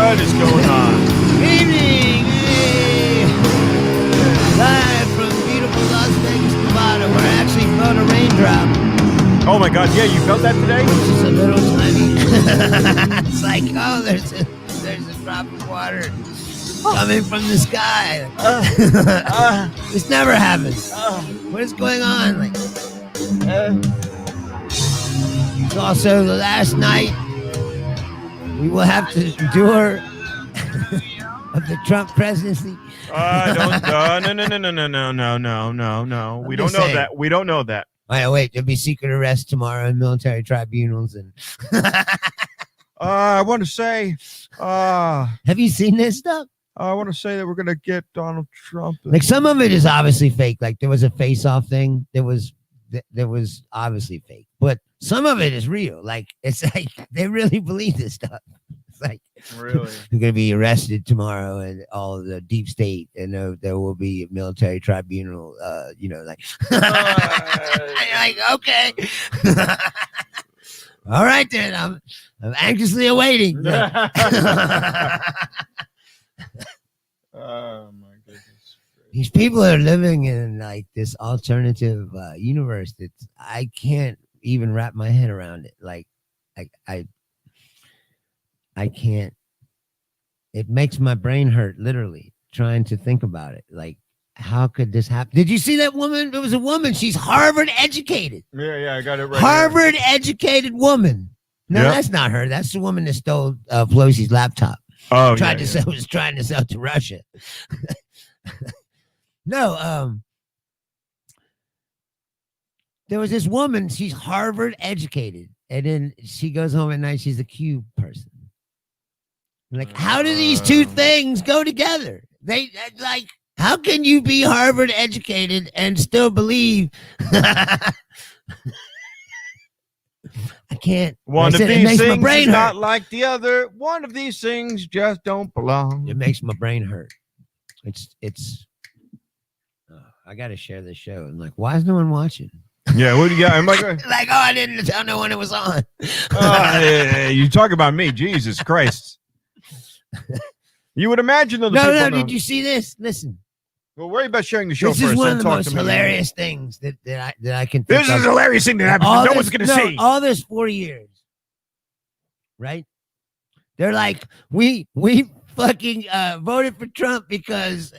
What is going on? Good evening. Hey. Live from beautiful Las Vegas, Nevada, where I actually felt a raindrop. Oh my God! Yeah, you felt that today? It's just a little tiny. It's like, oh, there's a drop of water coming from the sky. This never happens. What is going on? Like, it's also the last night we will have to endure of the Trump presidency. No. We don't know that. We don't know that. Wait, there'll be secret arrests tomorrow in military tribunals. And I want to say, have you seen this stuff? I want to say that we're gonna get Donald Trump. Like, some of it is obviously fake. Like, there was a face-off thing. There was obviously fake, but some of it is real. Like, it's like they really believe this stuff. It's like, Really? You're going to be arrested tomorrow, and all of the deep state, and there will be a military tribunal. Like, like, okay. All right, then. I'm anxiously awaiting. Oh my goodness! These people are living in like this alternative universe that I can't even wrap my head around it. Like, I can't. It makes my brain hurt, literally, trying to think about it. Like, how could this happen? Did you see that woman? It was a woman. She's Harvard educated. Yeah, I got it right. Harvard educated woman. No, Yep. That's not her. That's the woman that stole Pelosi's laptop. Oh, Was trying to sell to Russia. No, there was this woman. She's Harvard educated, and then she goes home at night. She's a Q person. Like, how do these two things go together? They like, how can you be Harvard educated and still believe? I can't. One Like I of said, it these makes my things brain is hurt. not like the other. One of these things just don't belong. It makes my brain hurt. It's. I got to share this show. I'm like, why is no one watching? Yeah, what do you got? Am I going? Like, I didn't tell no one it was on. You talk about me, Jesus Christ! You would imagine that. No. Did you see this? Listen. Well, worry about sharing the show This first. is one of then the talk most to me. hilarious things that I can think This of. is a hilarious thing that happens. All No this- one's going to no, see. all this 4 years, right? They're like, we fucking voted for Trump because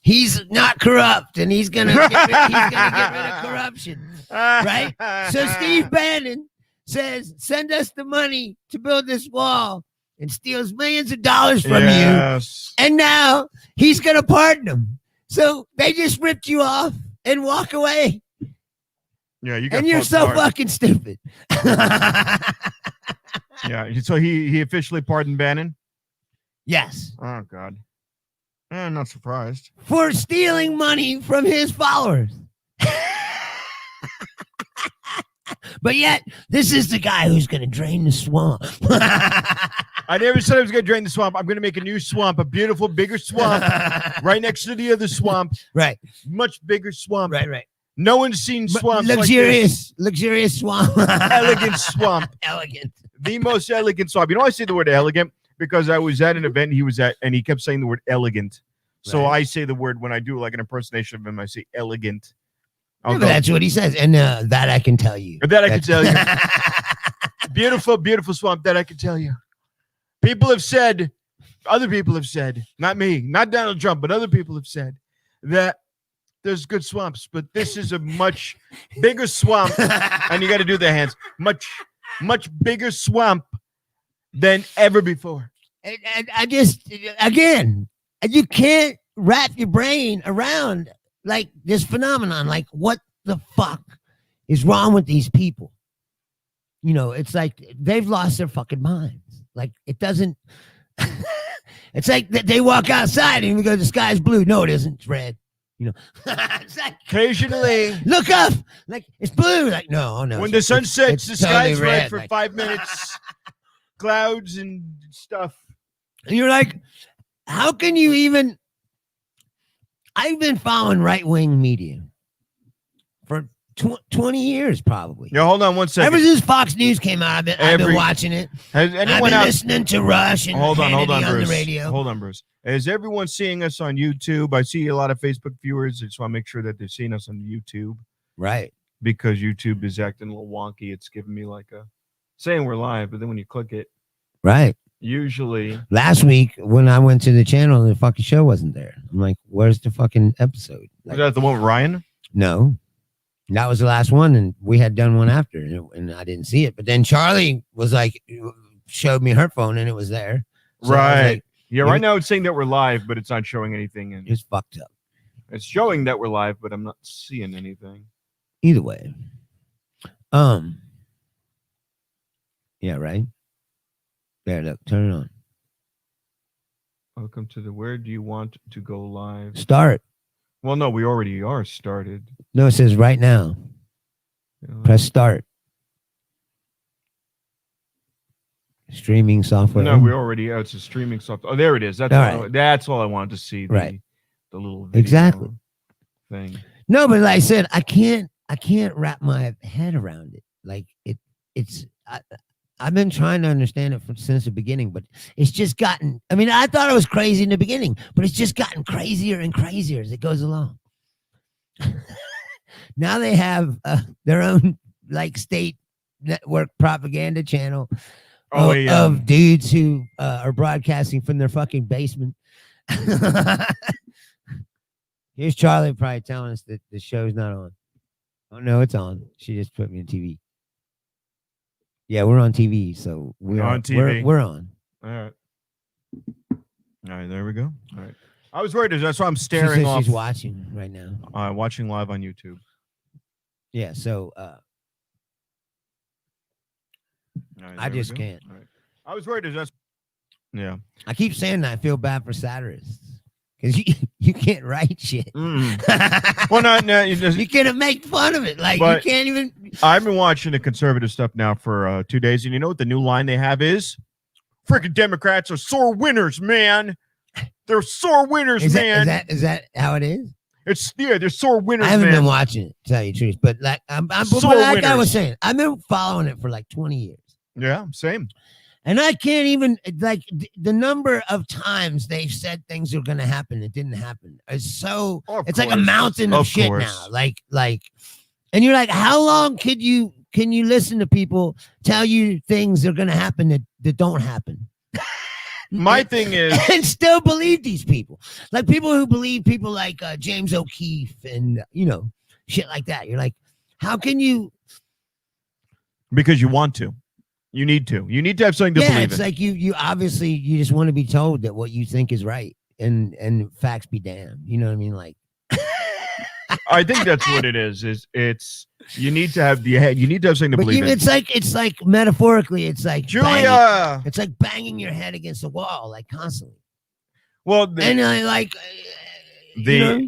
he's not corrupt and he's gonna get rid of corruption, right? So Steve Bannon says, send us the money to build this wall, and steals millions of dollars from you. Yes. And now he's going to pardon them. So they just ripped you off and walk away. Yeah, you got. And you're fucked so hard. fucking stupid. Yeah. So he officially pardoned Bannon. Yes. Oh God. I'm not surprised. For stealing money from his followers. But yet, this is the guy who's going to drain the swamp. I never said I was going to drain the swamp. I'm going to make a new swamp, a beautiful, bigger swamp, right next to the other swamp. Right. Much bigger swamp. Right. No one's seen swamps Luxurious like swamp. this. Elegant swamp. Elegant. The most elegant swamp. You know, I say the word elegant because I was at an event he was at, and he kept saying the word elegant. So Right. I say the word when I do like an impersonation of him. I say elegant. Yeah, but that's what he says. And that I can tell you. That I can tell you. Beautiful, beautiful swamp. That I can tell you. People have said, other people have said, not me, not Donald Trump, but other people have said that there's good swamps, but this is a much bigger swamp. And you got to do the hands. Much bigger swamp than ever before. And I just, again, you can't wrap your brain around like this phenomenon. Like, what the fuck is wrong with these people? You know, it's like they've lost their fucking minds. Like, it doesn't, it's like they walk outside and we go, the sky's blue. No, it isn't. It's red. You know, it's like, Occasionally, look up, like, it's blue. Like, no. when the sun sets, the it's sky's totally red red, for like- 5 minutes. Clouds and stuff. And you're like, how can you even? I've been following right-wing media for 20 years probably. Yeah, hold on one second. Ever since Fox News came out, I've been watching it. Has I've anyone been out? listening to Rush and Hold on, Hannity on Bruce. the radio. Hold on, Bruce. Is everyone seeing us on YouTube? I see a lot of Facebook viewers. I just want to make sure that they're seeing us on YouTube. Right. Because YouTube is acting a little wonky. It's giving me like a saying we're live, but then when you click it, right. Usually. Last week when I went to the channel, the fucking show wasn't there. I'm like, where's the fucking episode? Like, was that the one with Ryan? No. That was the last one, and we had done one after, and I didn't see it. But then Charlie was like, showed me her phone, and it was there. So right. Like, yeah, right it, now it's saying that we're live, but it's not showing anything. And it's fucked up. It's showing that we're live, but I'm not seeing anything. Either way. Yeah, right? There, look, turn it on. Welcome to the Where Do You Want to Go Live? Start. Well, no, we already are started. No, it says right now. Press start. Streaming software. No, we already are. It's a streaming software. Oh, there it is. That's all, that's all I wanted to see. Right. The little video exactly thing. No, but like I said, I can't wrap my head around it. Like I've been trying to understand it since the beginning, but it's just gotten, I mean, I thought it was crazy in the beginning, but it's just gotten crazier and crazier as it goes along. Now they have their own like state network propaganda channel of dudes who are broadcasting from their fucking basement. Here's Charlie probably telling us that the show's not on. Oh, no, it's on. She just put me on TV. Yeah, we're on TV, so we're on TV. We're on. All right. All right, there we go. All right. I was worried. That's why I'm staring off. She's watching right now. Watching live on YouTube. Yeah, so right, I just can't. All right. I was worried. That's yeah. I keep saying that I feel bad for satirists because you can't write shit. Well, no, you can't make fun of it. Like you can't even. I've been watching the conservative stuff now for 2 days, and you know what the new line they have is? Freaking Democrats are sore winners, man. They're sore winners, man. Is that how it is? They're sore winners. I haven't been watching it, to tell you the truth, but like like I was saying, I've been following it for like 20 years. Yeah, same. And I can't even like the number of times they've said things are going to happen that didn't happen. It's like a mountain of shit now. Like, and you're like, how long can you listen to people tell you things are going to happen that don't happen? My thing is, and still believe these people, like people who believe people like James O'Keefe and shit like that. You're like, how can you? Because you want to. You need to have something to believe in. It's like you obviously you just want to be told that what you think is right and facts be damned. You know what I mean? Like I think that's what it is. It's you need to have something to believe in. It's like metaphorically, it's like Julia. It's like banging your head against the wall, like constantly. Well, the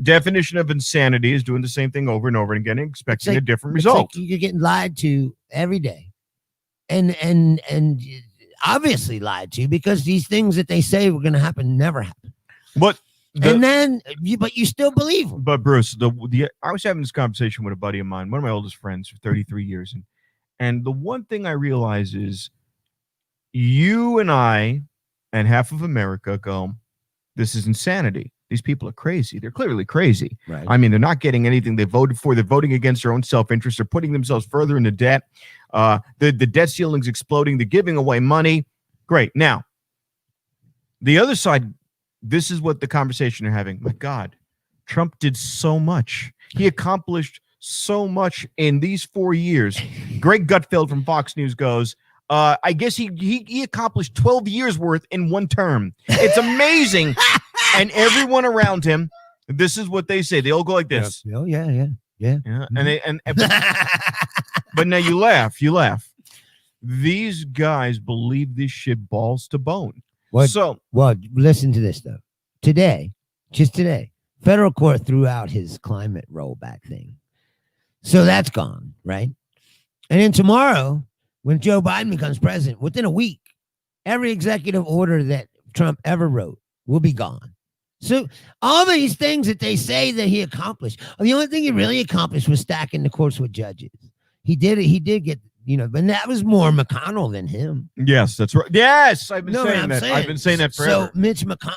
definition of insanity is doing the same thing over and over again, and expecting a different result. Like you're getting lied to every day. And obviously lied to because these things that they say were going to happen never happen. But you still believe them. But Bruce, I was having this conversation with a buddy of mine, one of my oldest friends for 33 years, and the one thing I realize is you and I and half of America go, this is insanity. These people are crazy. They're clearly crazy. Right. I mean, they're not getting anything they voted for. They're voting against their own self-interest. They're putting themselves further into debt. The debt ceiling's exploding. They're giving away money. Great. Now, the other side, this is what the conversation you're having. My God, Trump did so much. He accomplished so much in these 4 years. Greg Gutfeld from Fox News goes, I guess he accomplished 12 years worth in one term. It's amazing. And everyone around him, this is what they say. They all go like this. Oh, yeah. And but now you laugh. These guys believe this shit balls to bone. Well, listen to this though. Just today, federal court threw out his climate rollback thing. So that's gone, right? And then tomorrow, when Joe Biden becomes president, within a week, every executive order that Trump ever wrote will be gone. So all these things that they say that he accomplished, the only thing he really accomplished was stacking the courts with judges. He did it. He did get, but that was more McConnell than him. Yes, that's right. Yes, I've been No, saying I'm that. saying- I've been saying that forever. So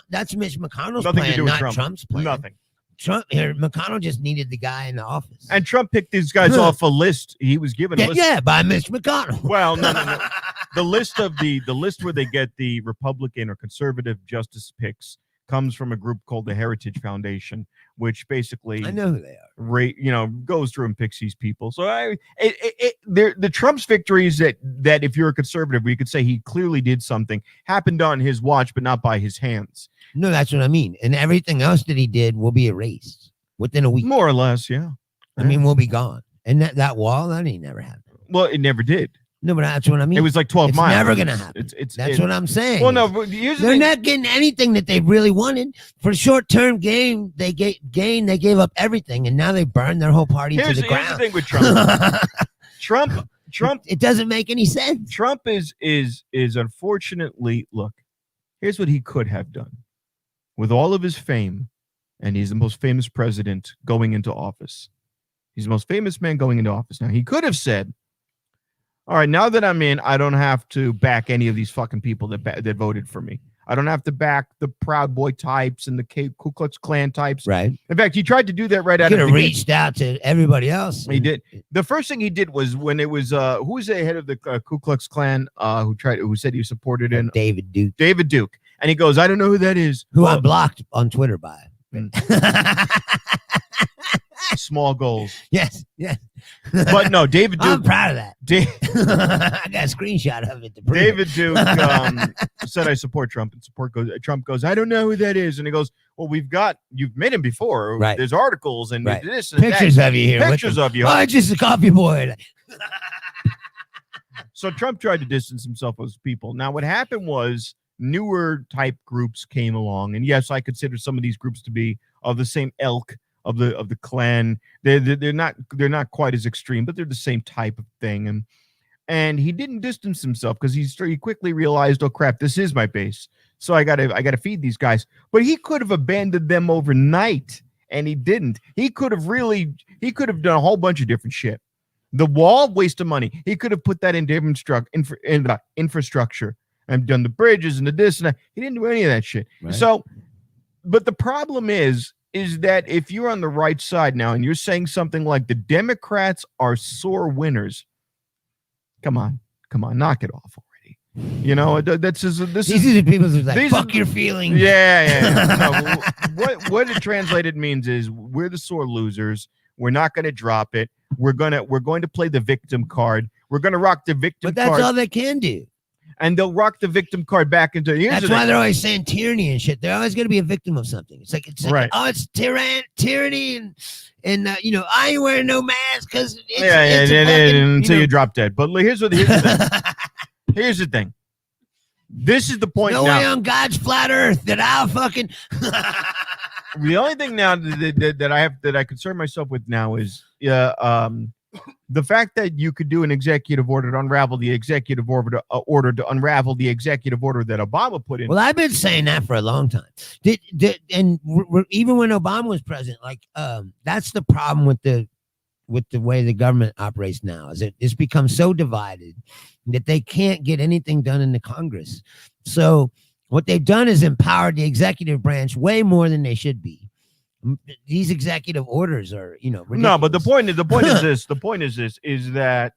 that's Mitch McConnell's Nothing to plan, do with not Trump. Trump's plan. Nothing. McConnell just needed the guy in the office. And Trump picked these guys off a list. He was given a list. Yeah, by Mitch McConnell. Well, no. The list where they get the Republican or conservative justice picks comes from a group called the Heritage Foundation, which basically I know who they are. Goes through and picks these people. So the Trump's victories that if you're a conservative, we could say he clearly did something, happened on his watch, but not by his hands. No, that's what I mean. And everything else that he did will be erased within a week. More or less, yeah. I mean, we'll be gone. And that wall, that ain't never happened. Well, it never did. No, but that's what I mean. It was like 12 it's miles. never gonna happen. That's what I'm saying. Well, no, but here's the they're thing. not getting anything that they really wanted for short-term gain. They they gave up everything, and now they burned their whole party to the Here's the ground. thing with Trump. Trump. It doesn't make any sense. Trump is unfortunately, look. Here's what he could have done with all of his fame, and he's the most famous president going into office. He's the most famous man going into office. Now he could have said, all right, now that I'm in, I don't have to back any of these fucking people that voted for me. I don't have to back the Proud Boy types and the Ku Klux Klan types. Right. In fact, he tried to do that right He out could of have the gate. reached out to everybody else. He did. The first thing he did was when it was who was the head of the Ku Klux Klan who said he supported in David Duke, and he goes, I don't know who that is. who I blocked on Twitter by. Small goals. Yes. But no, David Duke. I'm proud of that. I got a screenshot of it. To prove David it. Duke said, I support Trump. And Trump goes, I don't know who that is. And he goes, well, you've met him before. Right. There's articles and Right. this and Pictures that. of you here. with Pictures them. of you. Oh, it's just a coffee boy. So Trump tried to distance himself from those people. Now, what happened was newer type groups came along. And yes, I consider some of these groups to be of the same ilk of the Klan. They're not quite as extreme, but they're the same type of thing. And he didn't distance himself because he quickly realized, oh crap, this is my base. So I gotta feed these guys. But he could have abandoned them overnight, and he didn't. He could have done a whole bunch of different shit. The wall, waste of money. He could have put that into infrastructure and done the bridges and the this and that. He didn't do any of that shit. Right. So, but the problem is that if you're on the right side now and you're saying something like the Democrats are sore winners, come on, knock it off already. These are the people who's like, fuck your feelings. Yeah. No, what it translated means is we're the sore losers. We're not going to drop it. We're going to play the victim card. We're going to rock the victim But that's card. all they can do. And they'll rock the victim card back into. That's why they're always saying tyranny and shit. They're always going to be a victim of something. It's like right. Oh, it's tyranny, and I ain't wearing no mask because until you drop dead. But here's the thing. Here's the thing. This is the point. No now. way on God's flat earth that I'll fucking. The only thing now that I concern myself with now is the fact that you could do an executive order to unravel the executive order to unravel the executive order that Obama put in. Well, I've been saying that for a long time. Even when Obama was president, that's the problem with the way the government operates now. Is it's become so divided that they can't get anything done in the Congress. So what they've done is empowered the executive branch way more than they should be. These executive orders are, ridiculous. No, but the point is this. The point is that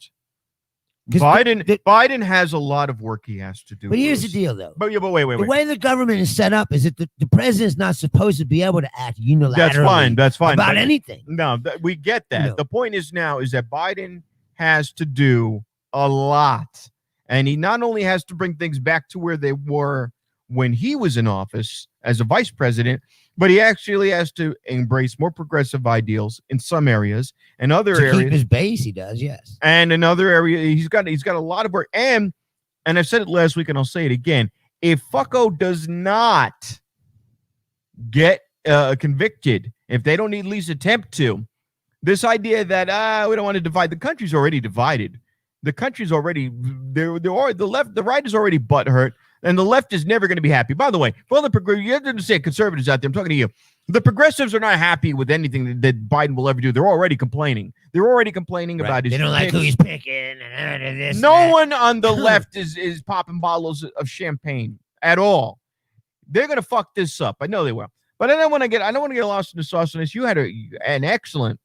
Biden has a lot of work he has to do. But here's the deal, though. But wait. The way the government is set up is that the president's not supposed to be able to act unilaterally. That's fine. About anything. No, we get that. The point is now is that Biden has to do a lot. And he not only has to bring things back to where they were when he was in office as a vice president, but he actually has to embrace more progressive ideals in some areas, and other areas. Keep his base, he does, yes. And in other areas, he's got a lot of work. And I've said it last week, and I'll say it again: if fucko does not get convicted, if they don't at least attempt to, this idea that we don't want to divide the country's already divided. the country's already the right is already butthurt, and the left is never going to be happy. By the way, for all the you have to understand, conservatives out there, I'm talking to you. The progressives are not happy with anything that Biden will ever do. They're already complaining. They're already complaining about his. They don't like who he's picking. No one on the left is popping bottles of champagne at all. They're gonna fuck this up. I know they will. But I don't want to get lost in the sauce on this. You had an excellent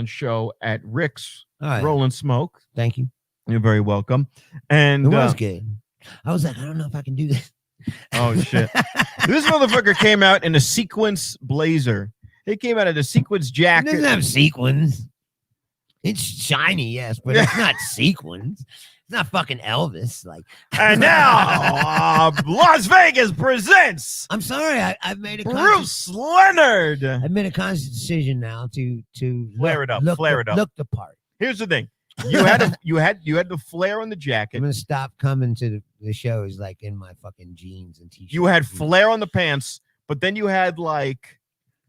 show at Rick's Rolling Smoke. Thank you. You're very welcome. And it was good. I was like, I don't know if I can do this. Oh shit! This motherfucker came out in a sequence blazer. He came out in a sequence jacket. It doesn't have sequins. It's shiny, yes, but it's not sequins. It's not fucking Elvis. Like, and now Las Vegas presents. I'm sorry, I've made a Bruce Leonard. I've made a conscious decision now to flare it up. Look the part. Here's the thing. You had the flare on the jacket. I'm gonna stop coming to the shows like in my fucking jeans and t-shirts. You had flare on the pants, but then you had like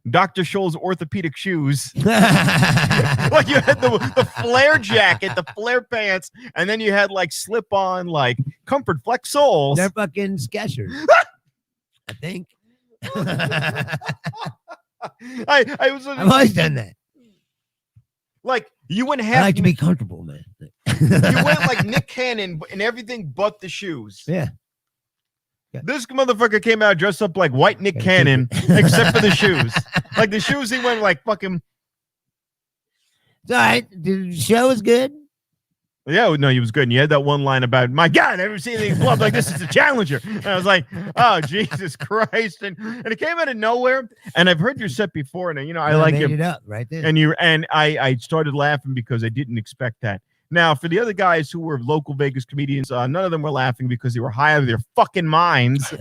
Dr. Scholl's orthopedic shoes. Like you had the flare jacket, the flare pants, and then you had like slip on like Comfort Flex soles. They're fucking Skechers. I think. I've always done that. Like you went I like to be comfortable, man. You went like Nick Cannon in everything but the shoes. Yeah. This motherfucker came out dressed up like white Nick Cannon, except for the shoes. Like the shoes, he went like fucking. It's all right. The show was good. Yeah, no, he was good. And you had that one line about, my God, I've never seen anything club like this. It's a challenger. And I was like, oh, Jesus Christ. And it came out of nowhere. And I've heard your set before. And, I like made it. It up right there. And I started laughing because I didn't expect that. Now, for the other guys who were local Vegas comedians, none of them were laughing because they were high out of their fucking minds in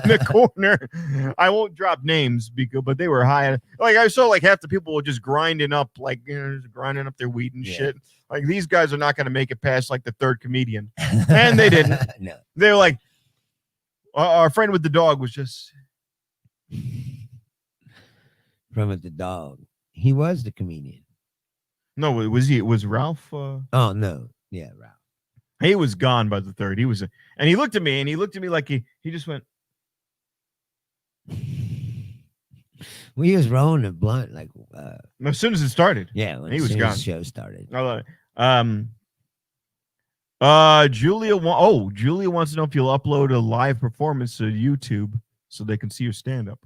the corner. I won't drop names, but they were high. Like I saw like half the people were just grinding up, like grinding up their weed and shit. Like these guys are not going to make it past like the third comedian. And they didn't. No. They were like, our friend with the dog was just. Friend with the dog. He was the comedian. No, was he? Was Ralph? Oh no, yeah, Ralph. He was gone by the third. He was, and he looked at me, like he just went. We was rolling a blunt like as soon as it started. Yeah, he was gone. The show started. I love it. Julia wants to know if you'll upload a live performance to YouTube so they can see your stand up.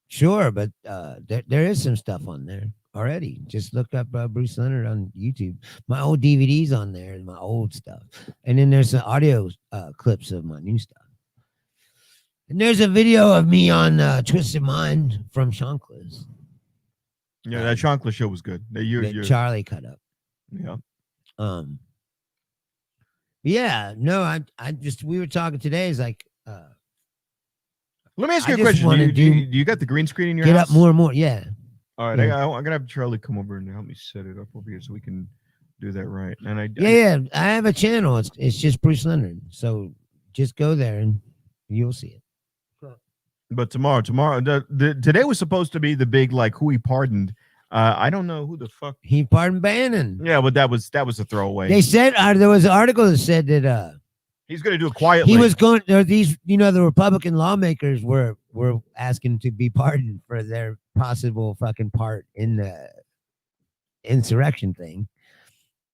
Sure, but there is some stuff on there already. Just look up Bruce Leonard on YouTube. My old DVDs on there and my old stuff. And then there's the audio clips of my new stuff. And there's a video of me on Twisted Mind from Shanklas. Yeah, that Shankla show was good. That Charlie cut up. Yeah. Yeah, no, I just, we were talking today. It's like, let me ask you a question. Do you got the green screen in your house? Get up more and more. Yeah. All right, I'm gonna have Charlie come over and help me set it up over here so we can do that right. And I have a channel. It's just Bruce Leonard. So just go there and you'll see it. But tomorrow, today was supposed to be the big like who he pardoned. I don't know who the fuck he pardoned Bannon. Yeah, but that was a throwaway. They said there was an article that said that he's going to do it quietly. He was going there. These the Republican lawmakers were asking to be pardoned for their possible fucking part in the insurrection thing,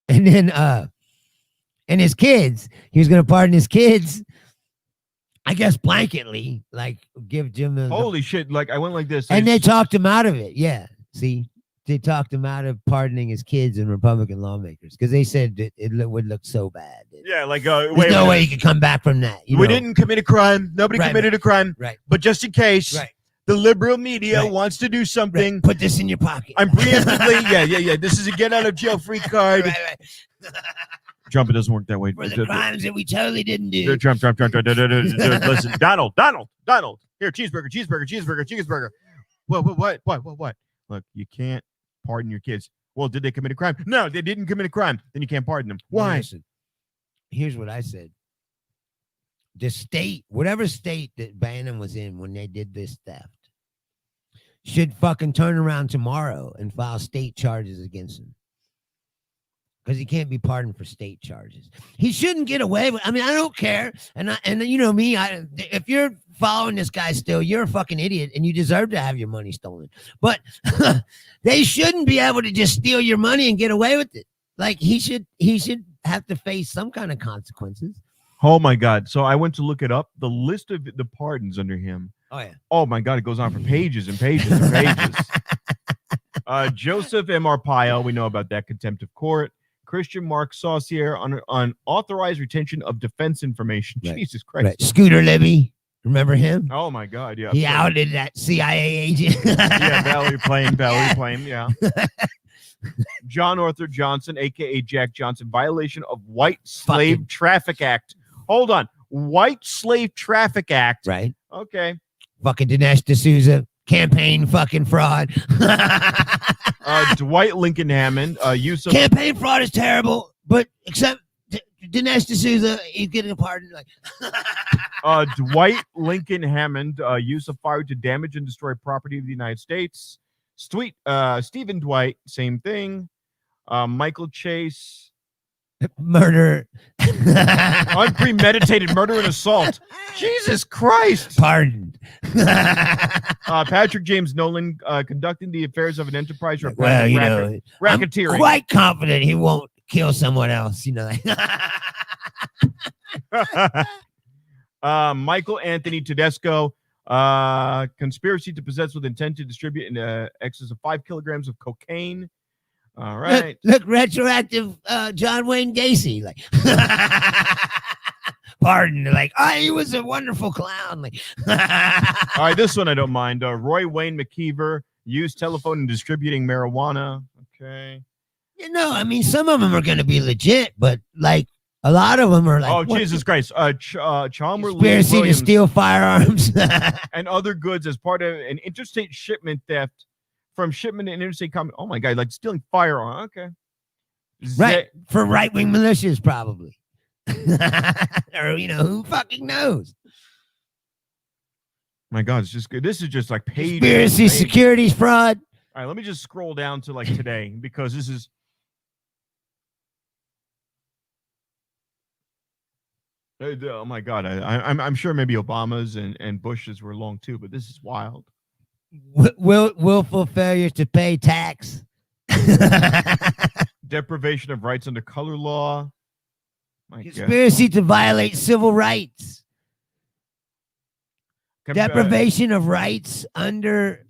and then and his kids. He was going to pardon his kids. I guess blanketly, like give Jim holy shit! Like I went like this, and they talked him out of it. Yeah, see, they talked him out of pardoning his kids and Republican lawmakers because they said that it would look so bad. Yeah, like there's no way you could come back from that. We didn't commit a crime. Nobody committed a crime. Right. But just in case, the liberal media wants to do something. Right. Put this in your pocket. I'm preemptively. yeah. This is a get out of jail free card. Right. Trump, it doesn't work that way. For the crimes that we totally didn't do. Trump. Listen, Donald. Here, cheeseburger. What? Look, you can't pardon your kids. Well, did they commit a crime? No, they didn't commit a crime. Then you can't pardon them. Why? Listen, here's what I said. The state, whatever state that Bannon was in when they did this theft, should fucking turn around tomorrow and file state charges against him. because he can't be pardoned for state charges. He shouldn't get away with. I mean, I don't care, and you know me. If you're following this guy still, you're a fucking idiot, and you deserve to have your money stolen. But they shouldn't be able to just steal your money and get away with it. Like he should have to face some kind of consequences. Oh my God! So I went to look it up. The list of the pardons under him. Oh yeah. Oh my God! It goes on for pages and pages and pages. Joseph M. Arpaio, we know about that, contempt of court. Christian Mark Saucier on unauthorized retention of defense information. Right. Jesus Christ. Right. Scooter Libby, remember him? Oh my God! Yeah. He outed that CIA agent. Yeah, Valerie Plame. Yeah. John Arthur Johnson, aka Jack Johnson, violation of White Slave Traffic Act. Hold on, White Slave Traffic Act. Right. Okay. Fucking Dinesh D'Souza, campaign fucking fraud. Dwight Lincoln Hammond, use of Campaign fraud is terrible, but except Dinesh D'Souza, he's getting a pardon. Like, Dwight Lincoln Hammond, use of fire to damage and destroy property of the United States. Stephen Dwight, same thing. Michael Chase, murder, unpremeditated murder and assault. Jesus Christ! Pardoned. Patrick James Nolan, conducting the affairs of an enterprise. Well, you know, racketeering. I'm quite confident he won't kill someone else. You know. Michael Anthony Tedesco, conspiracy to possess with intent to distribute in excess of 5 kilograms of cocaine. All right. Look retroactive John Wayne Gacy. Like, pardon. Like, oh, he was a wonderful clown. Like, all right, this one I don't mind. Roy Wayne McKeever, used telephone in distributing marijuana. Okay. You know, I mean, some of them are going to be legit, but like a lot of them are like, oh, Jesus Christ. Chalmer conspiracy to steal firearms and other goods as part of an interstate shipment theft from shipment and interstate commerce. Oh my God, like stealing firearm. Okay. Right. For right-wing militias, probably. Or, you know, who fucking knows? My God, it's just good. This is just like paid. Conspiracy, securities fraud. All right, let me just scroll down to like today because this is. Oh my God, I'm sure maybe Obama's and Bush's were long too, but this is wild. Willful failure to pay tax. Deprivation of rights under color law. My conspiracy to violate civil rights. Deprivation of rights under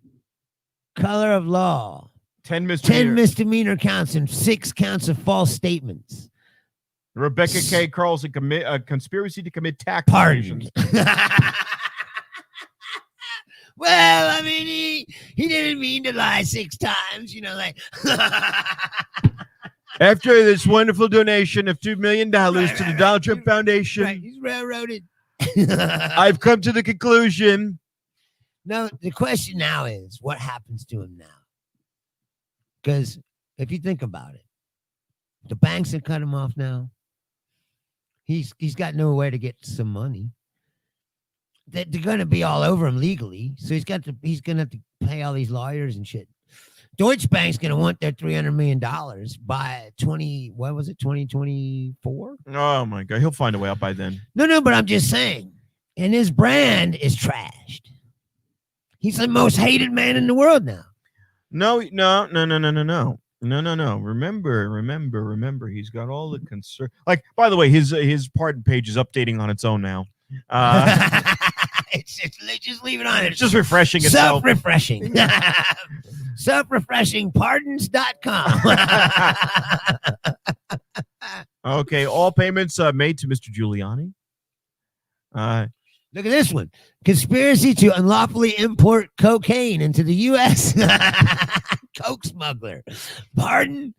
color of law. 10 misdemeanor counts and 6 counts of false statements. Rebecca K. Carlson conspiracy to commit tax violations. Well, I mean, he didn't mean to lie 6 times, you know, like. After this wonderful donation of $2 million to the Donald Trump Foundation. Right, he's railroaded. I've come to the conclusion. No, the question now is, what happens to him now? Because if you think about it, the banks have cut him off now. He's got nowhere to get some money. They're going to be all over him legally, so he's going to have to pay all these lawyers and shit. Deutsche Bank's going to want their $300 million by 2024? Oh my God, he'll find a way out by then. No, but I'm just saying, and his brand is trashed. He's the most hated man in the world now. No. Remember. He's got all the concern. Like, by the way, his pardon page is updating on its own now. It's just leave it on. It's just refreshing itself. Self-refreshing. Self-refreshing pardons.com. Okay, all payments made to Mr. Giuliani. Look at this one. Conspiracy to unlawfully import cocaine into the U.S. Coke smuggler. Pardon?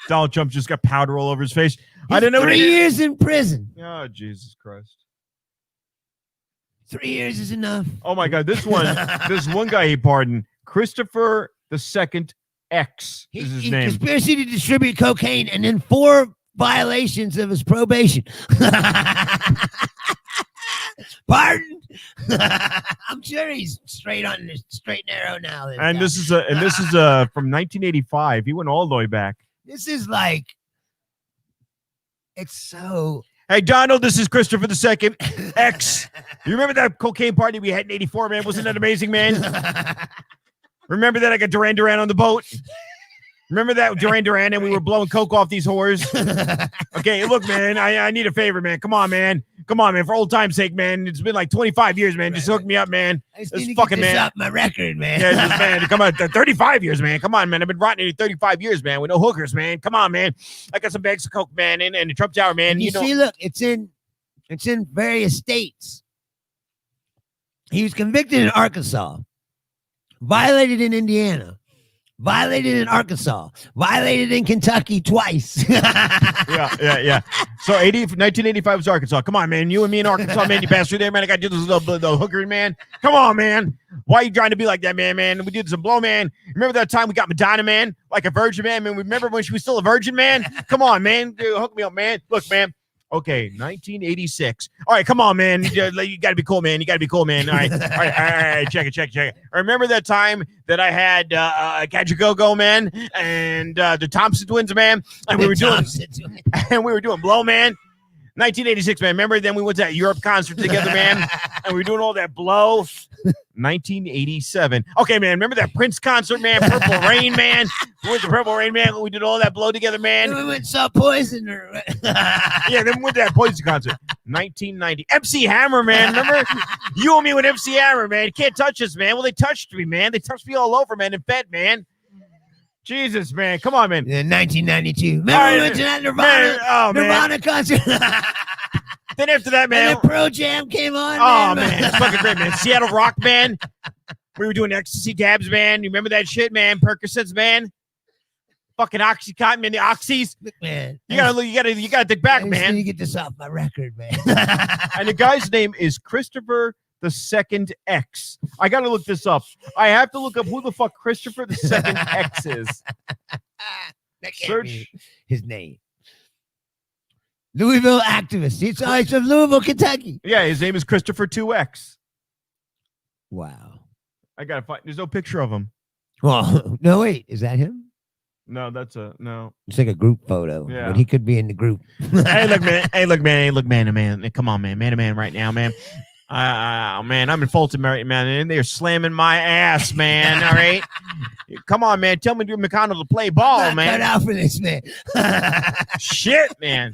Donald Trump just got powder all over his face. I didn't know. 3 years in prison. Oh, Jesus Christ. 3 years is enough. Oh my God, this one guy he pardoned, Christopher II X is his name. Conspiracy to distribute cocaine and then 4 violations of his probation. Pardon? I'm sure he's straight on the straight and narrow now. This is from 1985. He went all the way back. This is like, it's so. Hey, Donald, this is Christopher II, X. You remember that cocaine party we had in 84, man? Wasn't that amazing, man? Remember that I got Duran Duran on the boat? Remember that Duran Duran and we were blowing coke off these whores? Okay, look, man, I need a favor, man. Come on, man. Come on, man. For old time's sake, man. It's been like 25 years, man. Just hook me up, man. I just This need to fucking get this man. off my record, man. Yeah, just, man, come on, 35 years, man. Come on, man. I've been rotting 35 years, man, with no hookers, man. Come on, man. I got some bags of coke, man, in the Trump Tower, man. And you know. see, look, it's in various states. He was convicted in Arkansas, violated in Indiana, violated in Arkansas, violated in Kentucky twice. Yeah. So 1985 was Arkansas. Come on, man. You and me in Arkansas, man. You passed through there, man. I got to do this the hooker, man. Come on, man. Why are you trying to be like that, man? We did some blow, man. Remember that time we got Madonna, man? Like a virgin, man? Remember when she was still a virgin, man? Come on, man. Dude, hook me up, man. Look, man. Okay, 1986. All right, come on, man. You got to be cool, man. You got to be cool, man. All right. Check it. Remember that time that I had Kajagogo, man, and the Thompson twins, man, and we were doing blow, man. 1986, man. Remember then we went to that Europe concert together, man, and we were doing all that blow. 1987. Okay, man. Remember that Prince concert, man? Purple Rain, man. We went to Purple Rain, man. We did all that blow together, man. We went and saw Poison. Yeah, then we went to that Poison concert. 1990. MC Hammer, man. Remember? You and me with MC Hammer, man. You can't touch us, man. Well, they touched me, man. They touched me all over, man, in bed, man. Jesus, man. Come on, man. In 1992. Remember we went to that Nirvana concert? Then after that, man. And then Pearl Jam came on. Oh, man. It's fucking great, man. Seattle Rock, man. We were doing ecstasy dabs, man. You remember that shit, man? Percocets, man. Fucking Oxycontin, man. The Oxys. Look, man. You gotta dig back, man. Need to get this off my record, man. And the guy's name is Christopher II X. I gotta look this up. I have to look up who the fuck Christopher II X is. That can't Search be his name. Louisville activist. It's from Louisville, Kentucky. Yeah, his name is Christopher 2X. Wow. I gotta find. There's no picture of him. Well, no, wait. Is that him? No, no. It's like a group photo. Yeah. But he could be in the group. Hey, look, man to man. Come on, man to man right now, man. Man, I'm in Fulton, man, and they're slamming my ass, man. All right, come on, man. Tell me, McConnell to play ball, man. Cut out for this, man. Shit, man.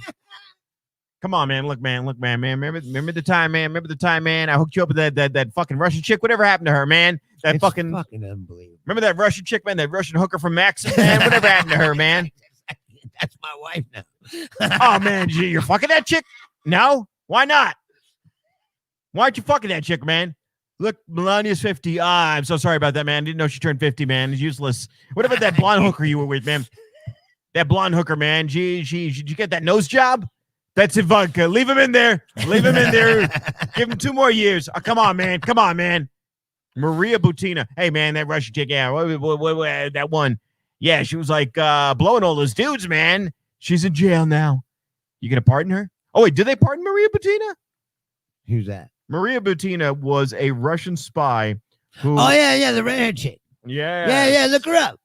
Come on, man. Look, man. Remember the time, man. I hooked you up with that fucking Russian chick. Whatever happened to her, man? It's fucking unbelievable. Remember that Russian chick, man? That Russian hooker from Maxim, man. Whatever happened to her, man? That's my wife now. Oh, man, you're fucking that chick? No? Why not? Why aren't you fucking that chick, man? Look, Melania's 50. I'm so sorry about that, man. Didn't know she turned 50, man. It's useless. What about that blonde hooker you were with, man? That blonde hooker, man. Did you get that nose job? That's Ivanka. Leave him in there. Give him 2 more years. Oh, come on, man. Maria Butina. Hey, man, that Russian chick. Yeah, what, that one. Yeah, she was like blowing all those dudes, man. She's in jail now. You gonna pardon her? Oh, wait, did they pardon Maria Butina? Who's that? Maria Butina was a Russian spy who. Oh, yeah, the redhead chick. Yeah. Look her up.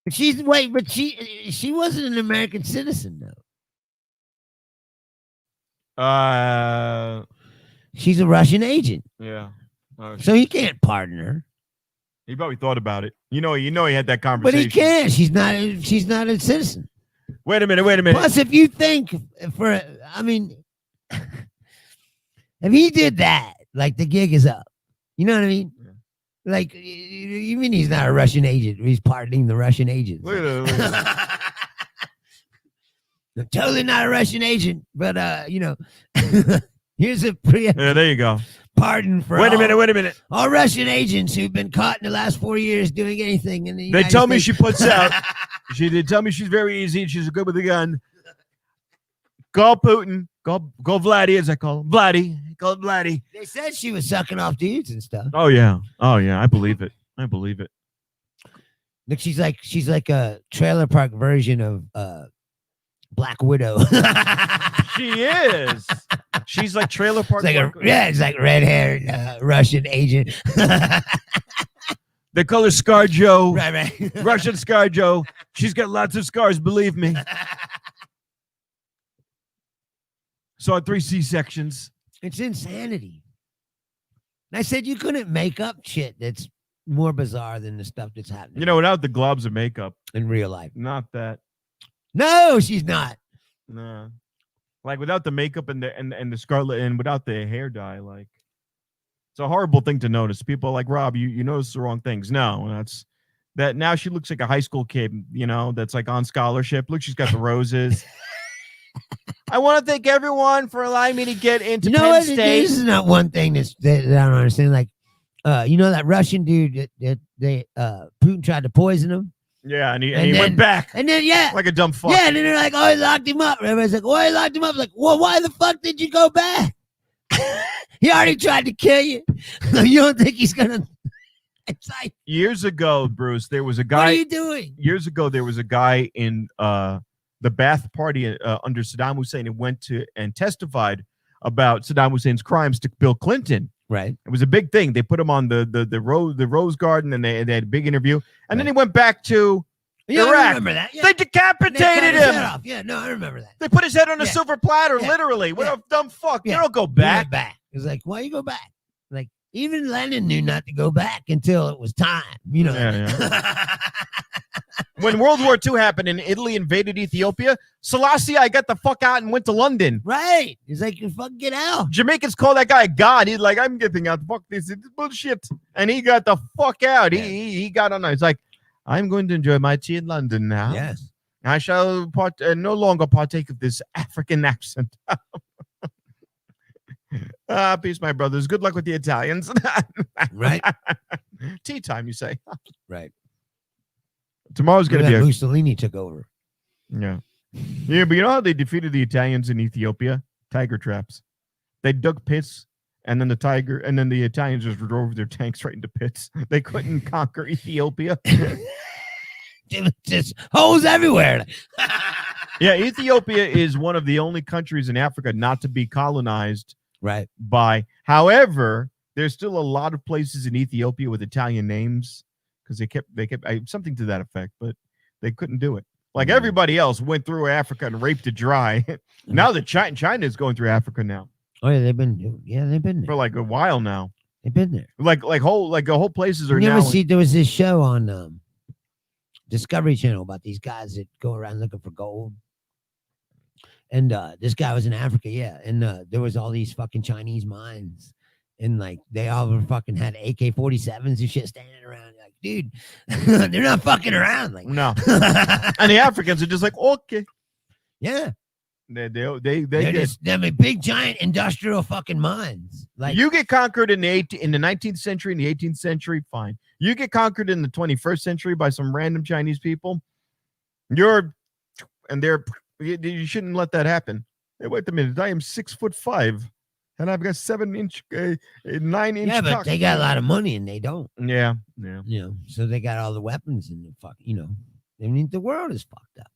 But she wasn't an American citizen, though. She's a Russian agent. Yeah. So he can't pardon her. He probably thought about it. You know, he had that But conversation. he can't. She's not a citizen. Wait a minute. Plus, if you think if he did that, like the gig is up. You know what I mean? Yeah. Like, you mean he's not a Russian agent? He's pardoning the Russian agents. Look at that. I'm totally not a Russian agent, but here's a Yeah, there you go. pardon for Wait a minute. all Russian agents who've been caught in the last 4 years doing anything in the They United tell me States. she puts out. She did tell me she's very easy and she's good with a gun. Call Putin. Call Vladdy, as I call him. Vladdy. Call it Vladdy. They said she was sucking off dudes and stuff. Oh yeah. I believe it. Look, she's like a trailer park version of Black Widow. She is. She's like trailer park. It's like red-haired Russian agent. They call her ScarJo. Right. Russian ScarJo. She's got lots of scars, believe me. Saw 3 C-sections. It's insanity. And I said you couldn't make up shit that's more bizarre than the stuff that's happening. You know, without the globs of makeup. in real life. Not that. No, she's not. No. Like without the makeup and the scarlet and without the hair dye, like it's a horrible thing to notice. People are like, Rob, you notice the wrong things. No, that's that now she looks like a high school kid, you know, that's like on scholarship. Look, she's got the roses. I want to thank everyone for allowing me to get into Penn State. This is not one thing that I don't understand. Like, you know that Russian dude that Putin tried to poison him? Yeah, and he then- went back And then, yeah. like a dumb fuck. Yeah, and then they're like, oh, he locked him up. Everybody's like, why he locked him up? Like, well, why the fuck did you go back? He already tried to kill you. You don't think he's gonna? It's like, Years ago, Bruce, there was a what guy. are you doing? Years ago, there was a guy in the Ba'ath Party under Saddam Hussein and went to and testified about Saddam Hussein's crimes to Bill Clinton. Right. It was a big thing. They put him on the Rose Garden, and they had a big interview. And then he went back to Yeah, Iraq. I remember that. Yeah. They They cut decapitated his head him. off. Yeah, no, I remember that. They put his head on a Yeah. silver platter, Yeah. literally. What Yeah. a dumb fuck. Yeah. You don't go He went back. back. It's like, why you go back? Like, even Lenin knew not to go back until it was time. You know. Yeah, When World War II happened and Italy invaded Ethiopia, Selassie got the fuck out and went to London. Right. He's like, you fucking get out. Jamaicans call that guy a god. He's like, I'm getting out. Fuck this. It's bullshit. And he got the fuck out. Yeah. He got on. He's like, I'm going to enjoy my tea in London now. Yes. I shall no longer partake of this African accent. Peace, my brothers. Good luck with the Italians. Right. Tea time, you say. Right. Tomorrow's going to be a Mussolini took over. Yeah. Yeah, but you know how they defeated the Italians in Ethiopia? Tiger traps. They dug pits, and then the Italians just drove their tanks right into pits. They couldn't conquer Ethiopia. Just holes everywhere. Yeah, Ethiopia is one of the only countries in Africa not to be colonized Right. by. However, there's still a lot of places in Ethiopia with Italian names because they kept something to that effect, but they couldn't do it. Like Mhm. everybody else went through Africa and raped it dry. Now that China is going through Africa now Oh, yeah, they've been there. for like a while now. They've been there. Like whole places are You now. ever see there was this show on Discovery Channel about these guys that go around looking for gold. And this guy was in Africa, yeah. And there was all these fucking Chinese mines. And like they all were fucking had AK-47s and shit standing around. Like, dude, they're not fucking around. Like, No, and the Africans are just like, okay, yeah. they They're get, just them big giant industrial fucking mines. Like, you get conquered in the 19th century, in the 18th century, fine. You get conquered in the 21st century by some random Chinese people, you shouldn't let that happen. Hey, wait a minute, I am 6'5", and I've got 9-inch yeah, but cock. they got a lot of money and they don't. Yeah. You know, so they got all the weapons and the fuck, you know. I mean, the world is fucked up.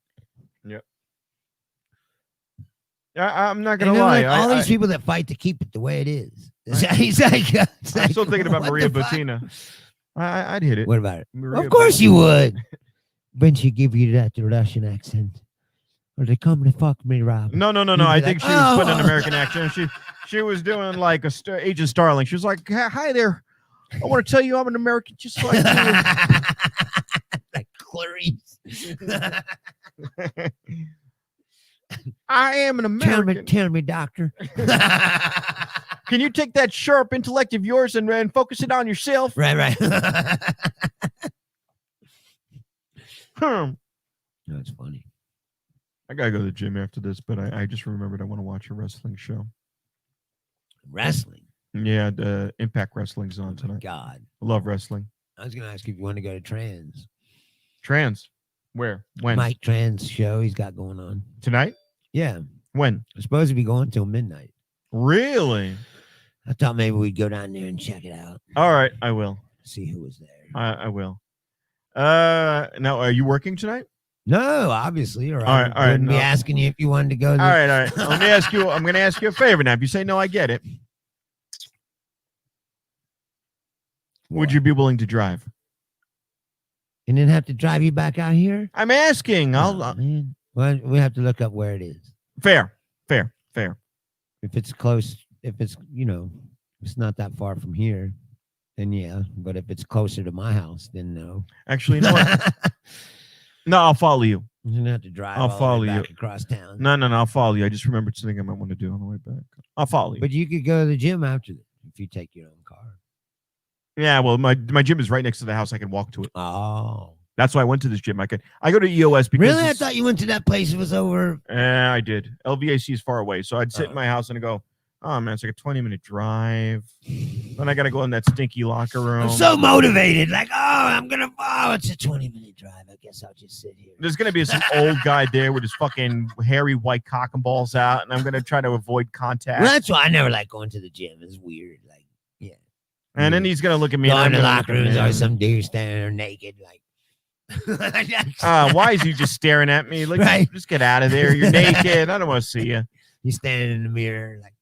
I'm not And gonna then, lie. like, all these people that fight to keep it the way it is. I'm still thinking about what Maria the fuck? Butina. I'd hit it. What about it? Maria Of course you would. When she give you that Russian accent. Or they come to fuck me, Rob. No. You'd I be think like, she was putting an "Oh." American accent. She was doing like Agent Starling. She was like, "Hi there. I want to tell you I'm an American, just like you." Like Clarice. I am an American. Tell me, doctor. Can you take that sharp intellect of yours and focus it on yourself? Right. Hmm. That's funny. I gotta go to the gym after this, but I just remembered I want to watch a wrestling show. Wrestling. Yeah, the Impact Wrestling's on Oh my tonight. God. I love wrestling. I was gonna ask you if you want to go to Trans. Trans. Where? When? Mike Trans show he's got going on. Tonight? Yeah. When? It's supposed to be going till midnight. Really? I thought maybe we'd go down there and check it out. All right, I will. See who was there. I will. Now, are you working tonight? No, obviously. Or All right, I wouldn't be no. asking you if you wanted to go. All right. Let me ask you. I'm going to ask you a favor now. If you say no, I get it. Would you be willing to drive? and then have to drive you back out here. I'm asking. Oh, man. Well, we have to look up where it is. Fair. If it's close, if it's it's not that far from here, then yeah. But if it's closer to my house, then no. Actually, you know what? No, I'll follow you. You're gonna have to drive. I'll all follow the way you. back across town. No, I'll follow you. I just remembered something I might want to do on the way back. I'll follow you. But you could go to the gym after this if you take your own car. Yeah, well, my gym is right next to the house. I can walk to it. Oh, That's why I went to this gym. I go to EOS because really? I thought you went to that place. It was over. I did. LVAC is far away, so I'd sit in my house and go, oh man, it's like a 20-minute drive. Then I gotta go in that stinky locker room. I'm so motivated. Like, it's a 20-minute drive. I guess I'll just sit here. There's gonna be some old guy there with his fucking hairy white cock and balls out, and I'm gonna try to avoid contact. Well, that's why I never like going to the gym. It's weird. Like, yeah. And then he's gonna look at me. Go in and the I'm gonna locker look at room. him. There's some dude standing there naked. Like, Why is he just staring at me? Like, Right. just get out of there. You're naked. I don't want to see you. You're standing in the mirror. Like,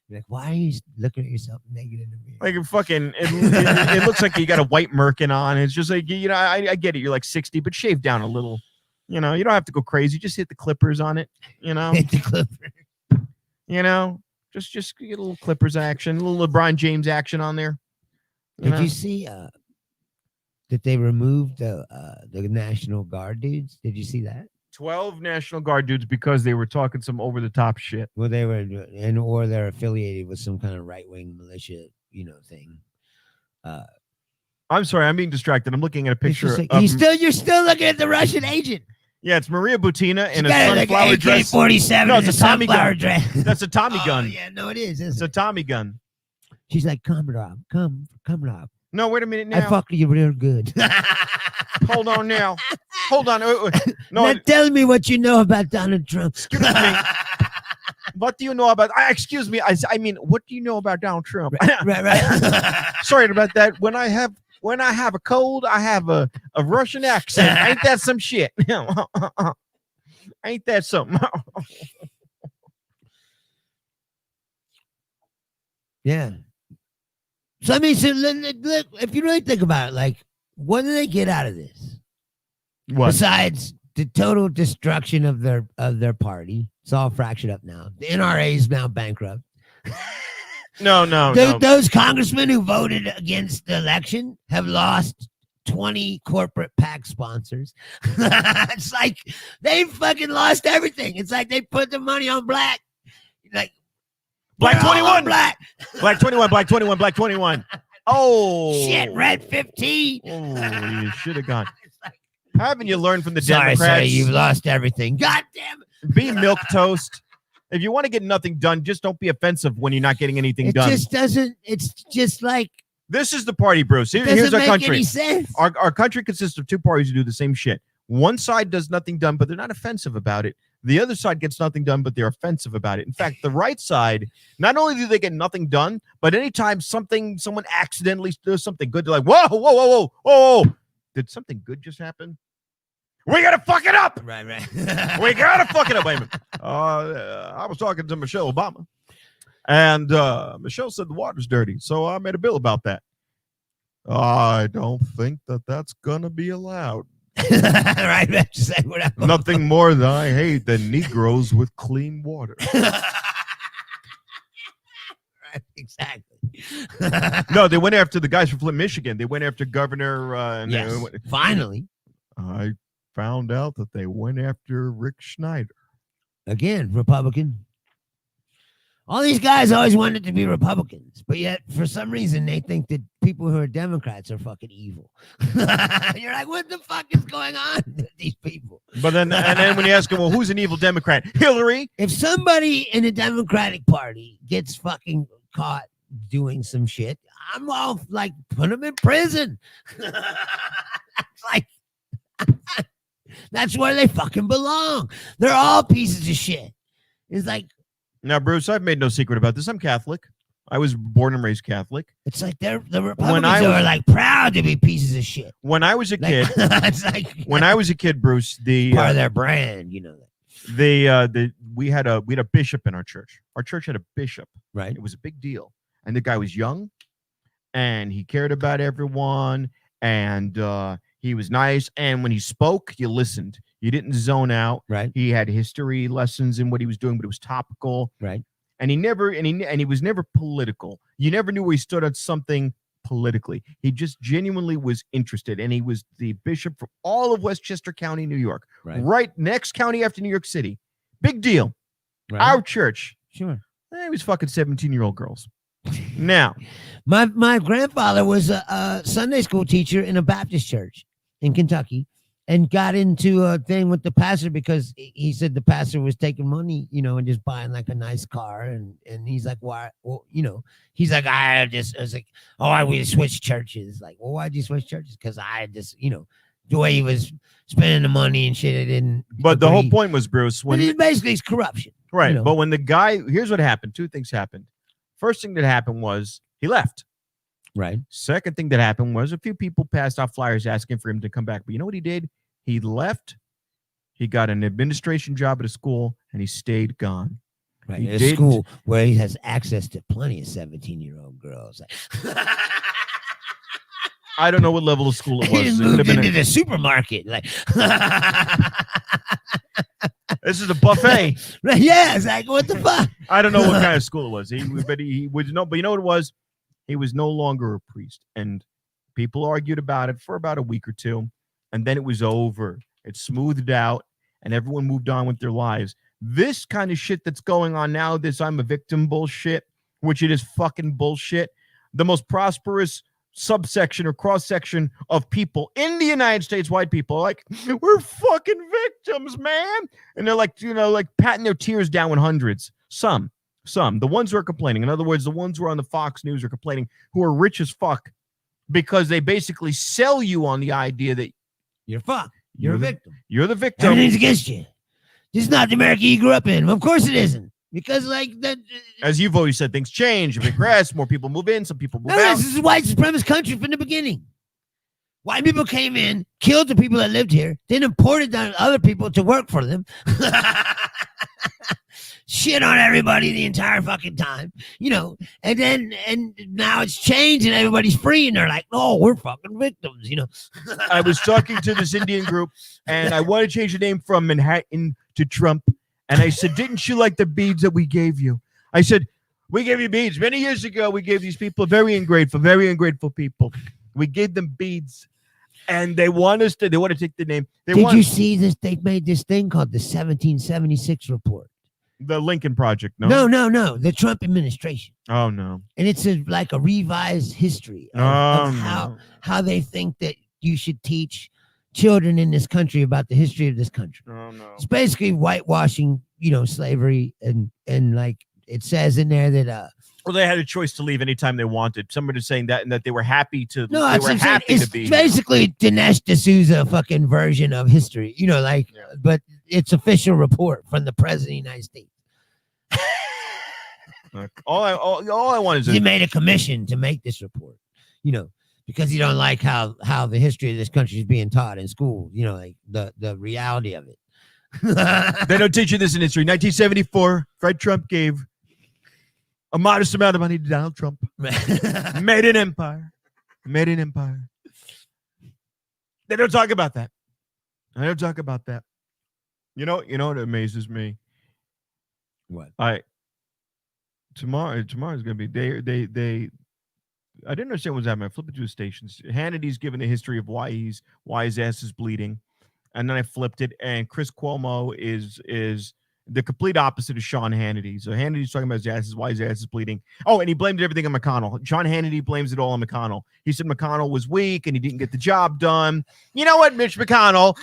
you're like, why are you looking at yourself naked in the mirror? Like it looks like you got a white merkin on. It's just like, I get it. You're like 60, but shave down a little. You don't have to go crazy. Just hit the clippers on it. Hit the clipper. Just get a little Clippers action, a little LeBron James action on there. Did you see that they removed the National Guard dudes? Did you see that? 12 National Guard dudes because they were talking some over the top shit. Well, they were, or they're affiliated with some kind of right wing militia, thing. I'm sorry, I'm being distracted. I'm looking at a picture. Like, of, you're still looking at the Russian agent. Yeah, it's Maria Butina in a Like sunflower dress. AK-47. No, it's a Tommy gun. Dress. That's a Tommy gun. Oh, yeah, no, it is. It's a Tommy gun. She's like, come, Rob. Come, Rob. No, wait a minute now. I fucked you real good. Hold on now. Hold on. No, now tell me what you know about Donald Trump. Excuse me. What do you know about? Excuse me. I mean, what do you know about Donald Trump? Right. Sorry about that. When I have a cold, I have a Russian accent. Ain't that some shit? Ain't that something? Yeah. So I mean, look, if you really think about it, like, what do they get out of this? What? Besides the total destruction of their party? It's all fractured up now. The NRA is now bankrupt. No. Those congressmen who voted against the election have lost 20 corporate PAC sponsors. It's like they fucking lost everything. It's like they put the money on black. Like, Black 21. Black 21. Oh. Shit, red 15. Oh, you should have gone. Haven't you learned from the Sorry, Democrats? you've lost everything. God damn it. Be milquetoast. If you want to get nothing done, just don't be offensive when you're not getting anything done. It just doesn't. It's just like, this is the party, Bruce. Here's doesn't our make country. any sense. Our country consists of two parties who do the same shit. One side does nothing done, but they're not offensive about it. The other side gets nothing done, but they're offensive about it. In fact, the right side, not only do they get nothing done, but anytime someone accidentally does something good, they're like, whoa. Did something good just happen? We got to fuck it up. Right. We got to fuck it up. Wait a minute. I was talking to Michelle Obama, and Michelle said the water's dirty, so I made a bill about that. I don't think that's going to be allowed. Right. Just like whatever. Nothing more than I hate than Negroes with clean water. Right, exactly. No, they went after the guys from Flint, Michigan. They went after Governor. Yes, finally. I found out that they went after Rick Schneider. Again, Republican. All these guys always wanted to be Republicans, but yet for some reason they think that people who are Democrats are fucking evil. You're like, what the fuck is going on with these people? But then, and then when you ask them, well, who's an evil Democrat? Hillary. If somebody in the Democratic Party gets fucking caught doing some shit, I'm all like, put them in prison. Like, that's where they fucking belong. They're all pieces of shit. It's like, now, Bruce, I've made no secret about this. I'm Catholic. I was born and raised Catholic. it's like the Republicans are like proud to be pieces of shit. When I was a kid, It's like when I was a kid, Bruce, part of their brand, we had a bishop in our church. Our church had a bishop. right? It was a big deal. And the guy was young and he cared about everyone. And He was nice, and when he spoke, you listened. You didn't zone out. Right. He had history lessons in what he was doing, but it was topical. Right. And he was never political. You never knew where he stood on something politically. He just genuinely was interested, and he was the bishop for all of Westchester County, New York. Right next county after New York City. Big deal. Right. Our church. Sure. He was fucking 17-year-old girls. Now, my grandfather was a Sunday school teacher in a Baptist church in Kentucky, and got into a thing with the pastor because he said the pastor was taking money, and just buying like a nice car, and he's like, why? Well, he's like, I was like, oh, we switched churches. Like, well, why'd you switch churches? Because I just, the way he was spending the money and shit, I didn't. But the whole point was, Bruce, when basically it's corruption, right? But when the guy, here's what happened. Two things happened. First thing that happened was he left. Right. Second thing that happened was a few people passed out flyers asking for him to come back. But you know what he did? He left. He got an administration job at a school, and he stayed gone. Right. At a school where he has access to plenty of 17-year-old girls. I don't know what level of school it was. He moved into the supermarket. Like, this is a buffet. Right, yeah, it's like, what the fuck? I don't know what kind of school it was. But you know what it was? He was no longer a priest. And people argued about it for about a week or two. And then it was over. It smoothed out, and everyone moved on with their lives. This kind of shit that's going on now, this I'm a victim bullshit, which it is fucking bullshit. The most prosperous subsection or cross-section of people in the United States, white people, are like, we're fucking victims, man. And they're like, like patting their tears down in hundreds. Some. The ones who are complaining. In other words, the ones who are on the Fox News are complaining, who are rich as fuck, because they basically sell you on the idea that you're fucked. You're a victim. You're the victim. Everything's against you. This is not the America you grew up in. Of course it isn't. Because, like, that. As you've always said, things change. Regress. More people move in. Some people move out. This is a white supremacist country from the beginning. White people came in, killed the people that lived here, then imported down other people to work for them. Shit on everybody the entire fucking time, and now it's changed and everybody's free and they're like, oh, we're fucking victims, I was talking to this Indian group and I want to change the name from Manhattan to Trump. And I said, didn't you like the beads that we gave you? I said, we gave you beads. Many years ago, we gave these people very ungrateful people. We gave them beads. And they want to take the name. Did you see this? They made this thing called the 1776 report. The Lincoln Project, no? No. The Trump administration. Oh, no. And it's like a revised history of how they think that you should teach children in this country about the history of this country. Oh, no. It's basically whitewashing, slavery. And like it says in there that... well, they had a choice to leave anytime they wanted. Somebody saying that, and that they were happy to. No, they were happy to be. It's basically Dinesh D'Souza fucking version of history, but it's official report from the president of the United States. All I want is he made a commission to make this report, because he don't like how the history of this country is being taught in school, like the reality of it. They don't teach you this in history. 1974, Fred Trump gave a modest amount of money to Donald Trump. Made an empire. They don't talk about that. You know what amazes me? What? Tomorrow's gonna be they I didn't understand what was happening. I flipped it to the stations. Hannity's given a history of why his ass is bleeding. And then I flipped it, and Chris Cuomo is the complete opposite of Sean Hannity. So Hannity's talking about why his ass is bleeding. Oh, and he blamed everything on McConnell. Sean Hannity blames it all on McConnell. He said McConnell was weak and he didn't get the job done. You know what, Mitch McConnell?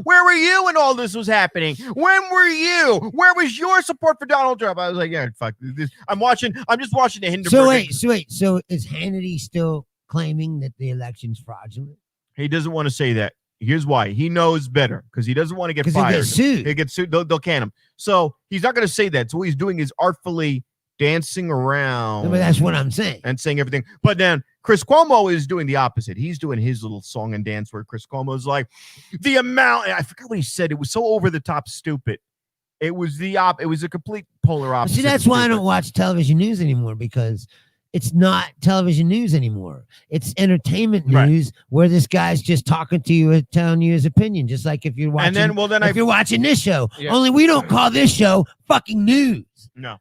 Where were you when all this was happening? When were you? Where was your support for Donald Trump? I was like, yeah, fuck this. I'm just watching the Hindenburg. So wait. So is Hannity still claiming that the election's fraudulent? He doesn't want to say that. Here's why. He knows better because he doesn't want to get fired. He'll get sued. They'll can him. So he's not going to say that. So what he's doing is artfully dancing around. But that's what I'm saying. And saying everything. But then Chris Cuomo is doing the opposite. He's doing his little song and dance where Chris Cuomo is like, the amount. I forgot what he said. It was so over the top stupid. It was it was a complete polar opposite. See, that's why I don't watch television news anymore, because it's not television news anymore. It's entertainment Right. news where this guy's just talking to you and telling you his opinion, just like if you're watching. And then, well, then if you're watching this show, Yeah. only we don't call this show fucking news. no.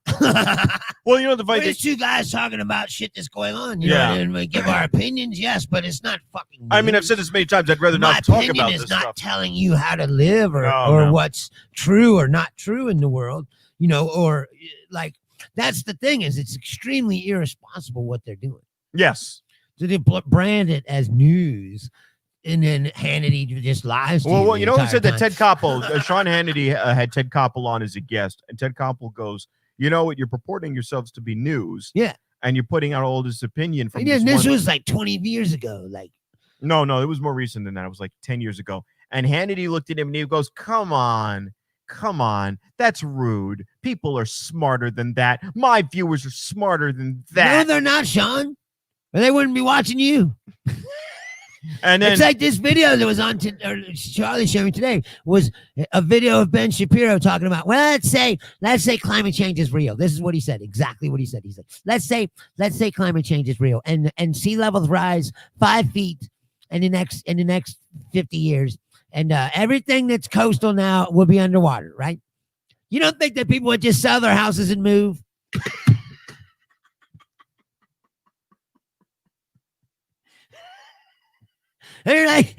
Well, you know the We're funny thing. just two guys talking about shit that's going on. You Yeah. know, and we give our opinions, yes, but it's not fucking news. I mean, I've said this many times. I'd rather My not talk opinion about is this not stuff. telling you how to live or No. what's true or not true in the world, you know, or like that's the thing is it's extremely irresponsible what they're doing. Yes. So they brand it as news and then Hannity just lies to you. Well, the you know who entire said that? time. Ted Koppel. Sean Hannity had Ted Koppel on as a guest, and Ted Koppel goes, "You know what? You're purporting yourselves to be news, Yeah. and you're putting out all this opinion from Yeah, this one." was like 20 years ago. Like, No, it was more recent than that. It was like 10 years ago. And Hannity looked at him and he goes, "Come on, that's rude. People are smarter than that. My viewers are smarter than no, that." they're not, Sean. Or they wouldn't be watching you. And then It's like this video that was on or Charlie showed me today was a video of Ben Shapiro talking about, well, let's say climate change is real. This is what he said. Exactly what he said. He said, let's say climate change is real and sea levels rise 5 feet in the next 50 years. And everything that's coastal now will be underwater, right? You don't think that people would just sell their houses and move? And you're like,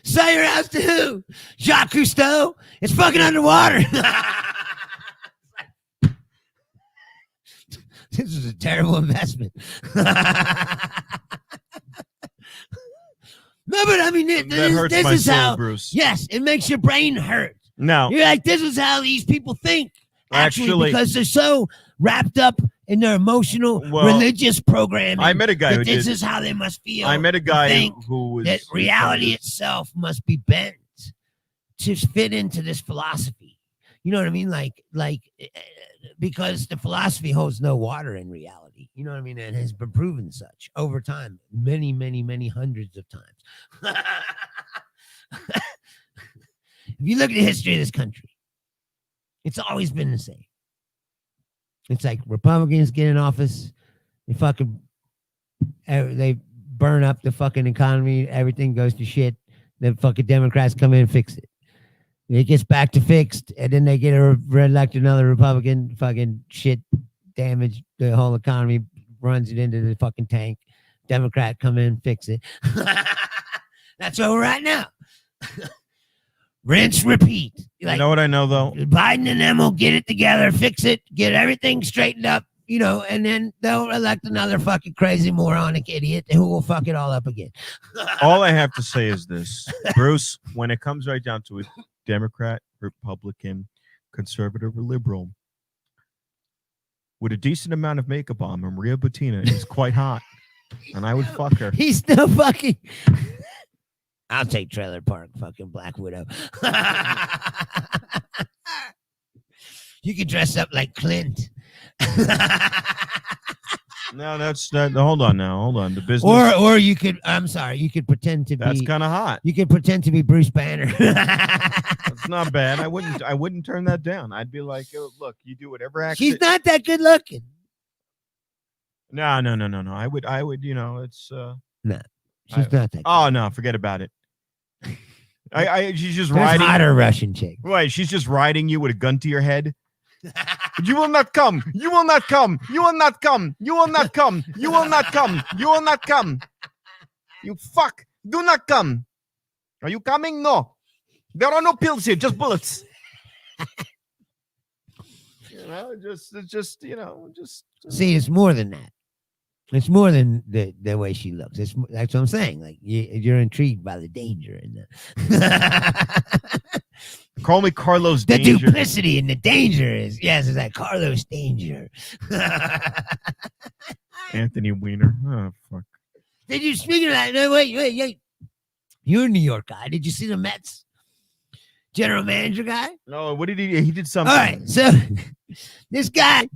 sell your house to who? Jacques Cousteau? It's fucking underwater. This is a terrible investment. No, but I mean, that hurts this my is soul, how, Bruce. yes, it makes your brain hurt. No, You're like, this is how these people think. Actually- because they're so wrapped up in their emotional, Well, religious programming. I met a guy that who this did. is how they must feel. I met a guy think who was that reality itself must be bent to fit into this philosophy. You know what I mean? Like because the philosophy holds no water in reality. You know what I mean? And has been proven such over time, many, many, many hundreds of times. If you look at the history of this country, it's always been the same. It's like Republicans get in office, they burn up the fucking economy, everything goes to shit. The fucking Democrats come in and fix it. It gets back to fixed, and then they get reelect another Republican, fucking shit damage the whole economy, runs it into the fucking tank. Democrat come in, fix it. That's where we're at now. Rinse, repeat. You know what I know though? Biden and them will get it together, fix it, get everything straightened up, you know, and then they'll elect another fucking crazy moronic idiot who will fuck it all up again. All I have to say is this, Bruce, when it comes right down to it, Democrat, Republican, conservative, or liberal, with a decent amount of makeup on, Maria Butina is quite hot. And I would fuck her. He's still fucking. I'll take Trailer Park, fucking Black Widow. You could dress up like Clint. No, that's not. Hold on now. Hold on. The business. Or you could. I'm sorry. You could pretend to that's be. kind of hot. You could pretend to be Bruce Banner. That's not bad. I wouldn't turn that down. I'd be like, oh, look, you do whatever accent. She's not that good looking. No. I would. You know, it's. She's not that. Good. Oh no, forget about it. She's just There's riding. hotter Russian chick. Right, she's just riding you with a gun to your head. You will not come. You will not come. You will not come. You will not come. You will not come. You will not come. You fuck. Do not come. Are you coming? No. There are no pills here, just bullets. You know, it's just, you know, just. See, it's more than that. It's more than the way she looks. That's what I'm saying. Like you're intrigued by the danger in that. Call me Carlos The Danger. duplicity and the danger is it's that Carlos Danger. Anthony Weiner. Oh fuck. Did you speaking of that? No, wait. You're a New York guy. Did you see the Mets general manager guy? No, what did he did something. All right, so this guy,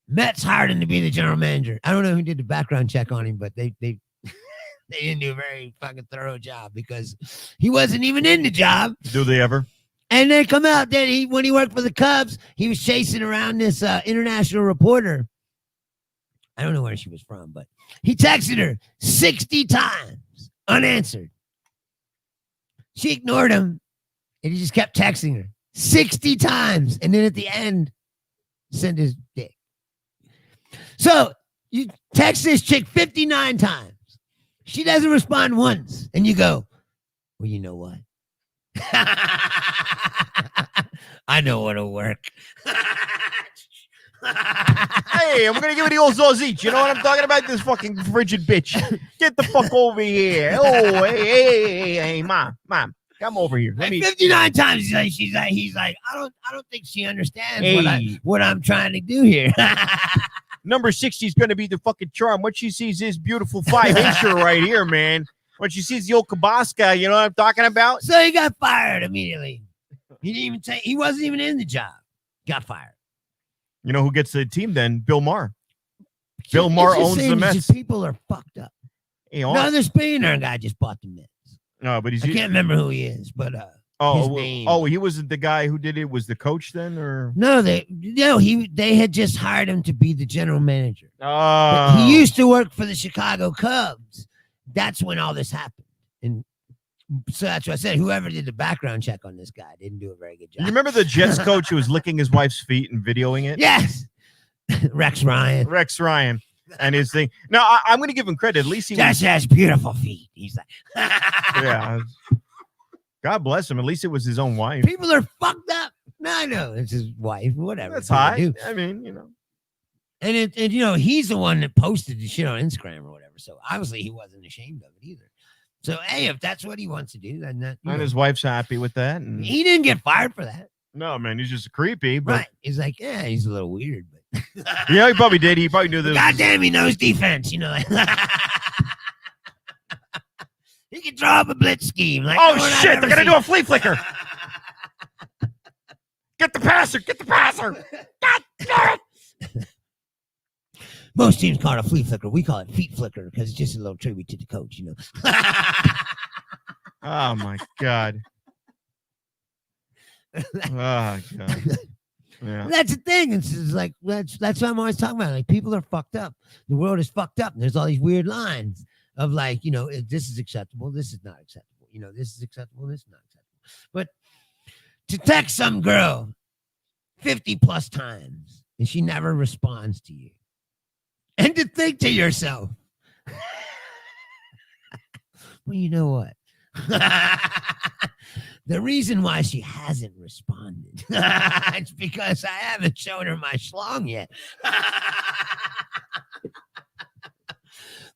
Mets hired him to be the general manager. I don't know who did the background check on him, but they didn't do a very fucking thorough job because he wasn't even in the job. Do they ever? And they come out that when he worked for the Cubs, he was chasing around this international reporter I don't know where she was from, but he texted her 60 times unanswered. She ignored him, and he just kept texting her 60 times. And then at the end, send his dick. So you text this chick 59 times. She doesn't respond once. And you go, well, you know what? I know what'll work. Hey, I'm gonna give it the old Zozich. You know what I'm talking about? This fucking frigid bitch. Get the fuck over here. Oh, hey, mom, come over here. Let Like me. 59 times he's like, I don't think she understands Hey. what I'm trying to do here. Number 60 is gonna be the fucking charm. What she sees is beautiful 5-incher right here, man. When she sees the old Kabaska, you know what I'm talking about? So he got fired immediately. He didn't even he wasn't even in the job. Got fired. You know who gets the team then? Bill Maher. Bill Maher It's just owns saying the it's Mets. just people are fucked up. Hey, Another billionaire guy just bought the Mets. no, but he's I can't remember who he is, but his name. he wasn't the guy who did it. Was the coach then, or they had just hired him to be the general manager. oh, He used to work for the Chicago Cubs. That's when all this happened. And so that's what I said. Whoever did the background check on this guy didn't do a very good job. You remember the Jets coach who was licking his wife's feet and videoing it? Yes. Rex Ryan. Rex Ryan and his thing. Now I'm going to give him credit. At least he was, Just has beautiful feet. He's like, yeah. God bless him. At least it was his own wife. people are fucked up. No, I know it's his wife. Whatever. That's People high. do. I mean, you know. And he's the one that posted the shit on Instagram or whatever. So obviously he wasn't ashamed of it either. So hey, if that's what he wants to do, then that. And his wife's happy with that. And He didn't get fired for that. no, man, he's just creepy. But Right. He's like, yeah, he's a little weird, but yeah, he probably did. He probably knew this. God damn, he knows defense, you know. Like, he can draw up a blitz scheme. Like, Oh no one I've shit! ever They're gonna seen. do a flea flicker. Get the passer! Get the passer! God damn it! Most teams call it a flea flicker. We call it feet flicker because it's just a little tribute to the coach, you know. Oh my god. Oh god. Yeah. That's the thing. It's like that's what I'm always talking about. Like people are fucked up. The world is fucked up. And there's all these weird lines of like, you know, this is acceptable, this is not acceptable. You know, this is acceptable, this is not acceptable. But to text some girl 50 plus times and she never responds to you. And to think to yourself, well, you know what? The reason why she hasn't responded it's because I haven't shown her my schlong yet.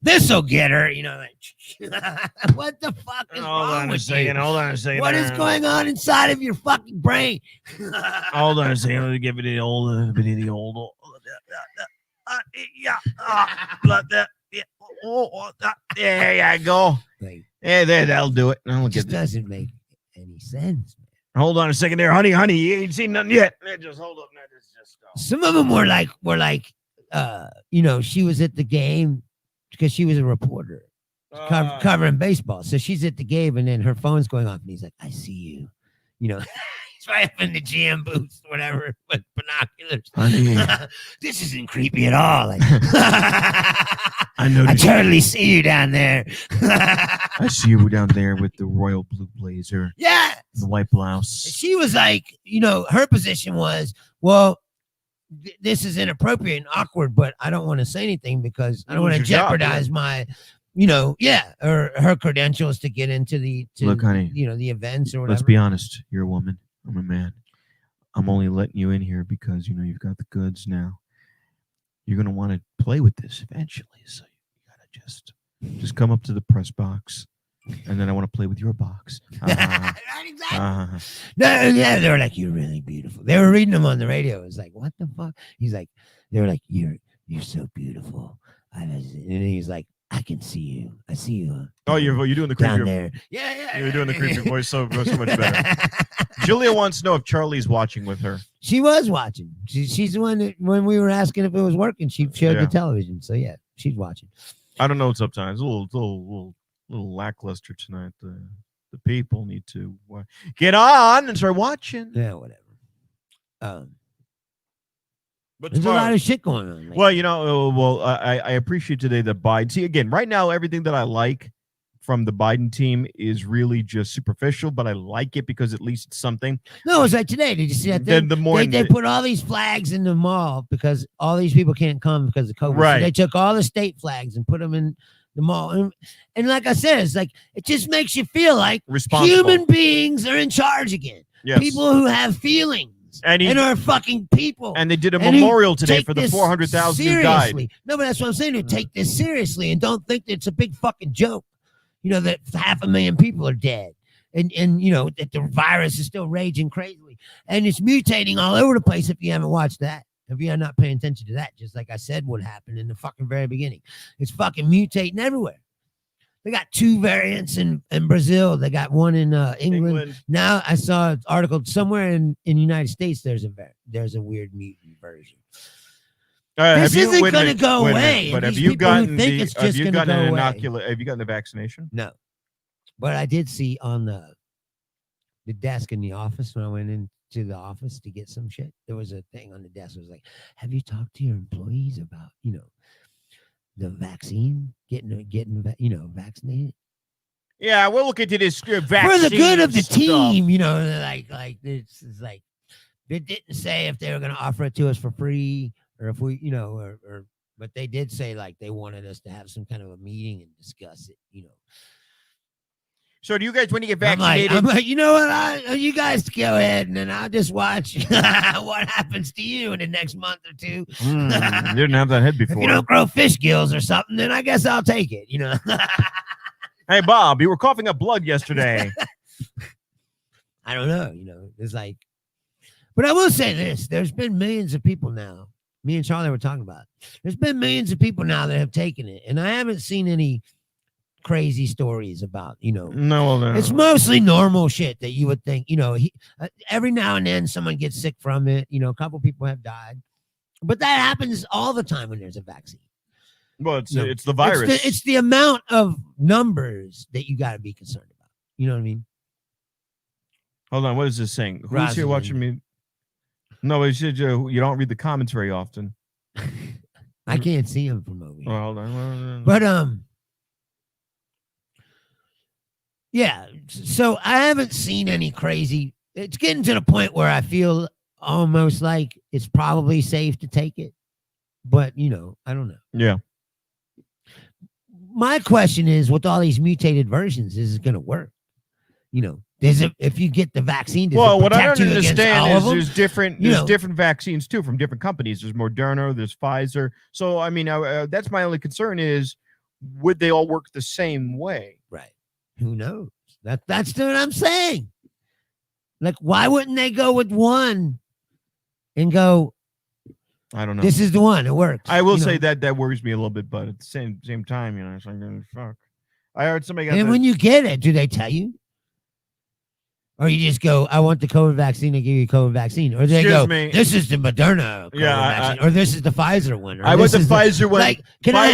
This'll get her, you know. Like, what the fuck is wrong with you? Hold on a second. What is going on inside of your fucking brain? Hold on a second. Let me give it the old. There you go. Like, Yeah, that'll do it. I'll it just get this. doesn't make any sense. Hold on a second there, honey. You ain't seen nothing yet. Just hold up. Some of them were like, you know, she was at the game because she was a reporter covering baseball. So she's at the game and then her phone's going off and he's like, I see you. You know, he's right up in the GM booth, whatever, with binoculars. Honey. This isn't creepy at all. Like, I know. I totally see you down there. I see you down there with the royal blue blazer, Yeah. the white blouse. She was like, you know, her position was, well, this is inappropriate and awkward, but I don't want to say anything because I don't want to Lose your job, jeopardize my, you know, or her credentials to get into Look, honey, you know, the events or whatever. let's be honest. You're a woman. I'm a man. I'm only letting you in here because, you know, you've got the goods now. You're going to want to play with this eventually. So you got to just come up to the press box. And then I want to play with your box. Right, exactly. No, yeah, they were like, you're really beautiful. They were reading them on the radio. It was like, what the fuck? He's like, they were like, you're so beautiful. And he's like, I can see you. I see you. Oh, you're doing the down creepy. there. Yeah. You're doing the creepy voice so much better. Julia wants to know if Charlie's watching with her. She was watching. She's the one that when we were asking if it was working, she showed the television. So yeah, she's watching. I don't know what's up time. It's a little lackluster tonight. The people need to get on and start watching. Yeah, whatever. But There's a tomorrow- lot of shit going on. Well, I appreciate today that Biden. See, again, right now, everything that I like from the Biden team is really just superficial, but I like it because at least it's something. No, it was like today. Did you see that thing? The morning, They put all these flags in the mall because all these people can't come because of COVID. Right. So they took all the state flags and put them in the mall. And like I said, it's like, it just makes you feel like responsible. human beings are in charge again. Yes. People who have feelings and are fucking people. And they did a And who memorial today take for the this 400,000 who died. seriously. No, but that's what I'm saying. To take this seriously and don't think that it's a big fucking joke. You know, that 500,000 people are dead. And you know, that the virus is still raging crazily. And it's mutating all over the place if you haven't watched that. If you're not paying attention to that, just like I said would happen in the fucking very beginning. It's fucking mutating everywhere. They got 2 variants in Brazil. They got one in England. Now I saw an article somewhere in the United States. There's a weird mutant version. This isn't going to go away. But And have these you people who gotten think it's have just you going to gotten go an away. inoculate? Have you gotten the vaccination? No, but I did see on the desk in the office when I went into the office to get some shit. There was a thing on the desk. It was like, "Have you talked to your employees about the vaccine, getting vaccinated Yeah, we'll look into this for vaccine the good of the stuff. team?" Like it's like they didn't say if they were going to offer it to us for free or if we, but they did say like they wanted us to have some kind of a meeting and discuss it. So do you guys, when you get I'm vaccinated? like, you know what? You guys go ahead, and then I'll just watch what happens to you in the next month or two. You didn't have that head If before. you don't grow fish gills or something, then I guess I'll take it. Hey, Bob, you were coughing up blood yesterday. I don't know. It's like, but I will say this: there's been millions of people now. Me and Charlie were talking about it. There's been millions of people now that have taken it, and I haven't seen any crazy stories about, No, it's mostly normal shit that you would think, every now and then someone gets sick from it. A couple people have died, but that happens all the time when there's a vaccine. Well, No. it's the virus. It's the amount of numbers that you got to be concerned about. You know what I mean? Hold on, what is this saying? Who's Rosalind. here watching me? No, it's just, you don't read the comments very often. I can't see him from over here. Oh, hold on. But yeah. So I haven't seen any crazy. It's getting to the point where I feel almost like it's probably safe to take it, but I don't know. Yeah. My question is, with all these mutated versions, is it going to work? Does it, if you get the vaccine? Does Well, it what I protect don't you against understand all is of them? there's different vaccines too from different companies. There's Moderna, there's Pfizer. So I mean, that's my only concern is, would they all work the same way? Right. Who knows? That's what I'm saying. Like, why wouldn't they go with one and go, I don't know. this is the one, it works? I will say that worries me a little bit, but at the same time, it's like, fuck. I heard somebody got And when you get it, do they tell you? Or you just go, I want the COVID vaccine, they give you a COVID vaccine. Or they Excuse go, me. this is the Moderna COVID vaccine. Or this is the Pfizer one. Or I want this the is Pfizer one. Like, can I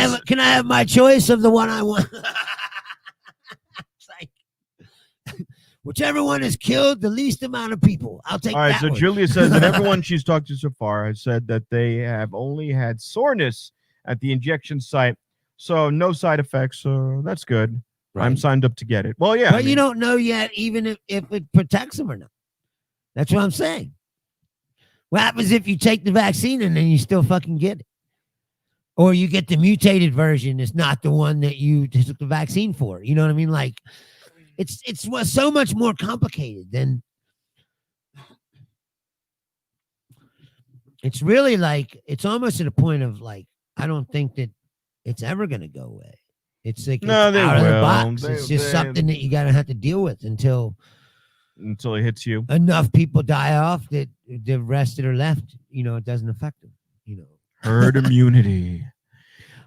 have my choice of the one I want? It's like, whichever one has killed the least amount of people, I'll take All right, that so one. Julia says that everyone she's talked to so far has said that they have only had soreness at the injection site, so no side effects. So that's good. Right. I'm signed up to get it. Well, yeah, But you don't know yet, even if it protects them or not. That's what I'm saying. What happens if you take the vaccine and then you still fucking get it? Or you get the mutated version. It's not the one that you took the vaccine for. You know what I mean? Like, it's so much more complicated than. It's really like, it's almost to the point of like, I don't think that it's ever going to go away. It's like, No, it's they out of the will. box. They- It's just they- something that you got to have to deal with until it hits you. enough people die off that the rest that are left, it doesn't affect them. Herd immunity.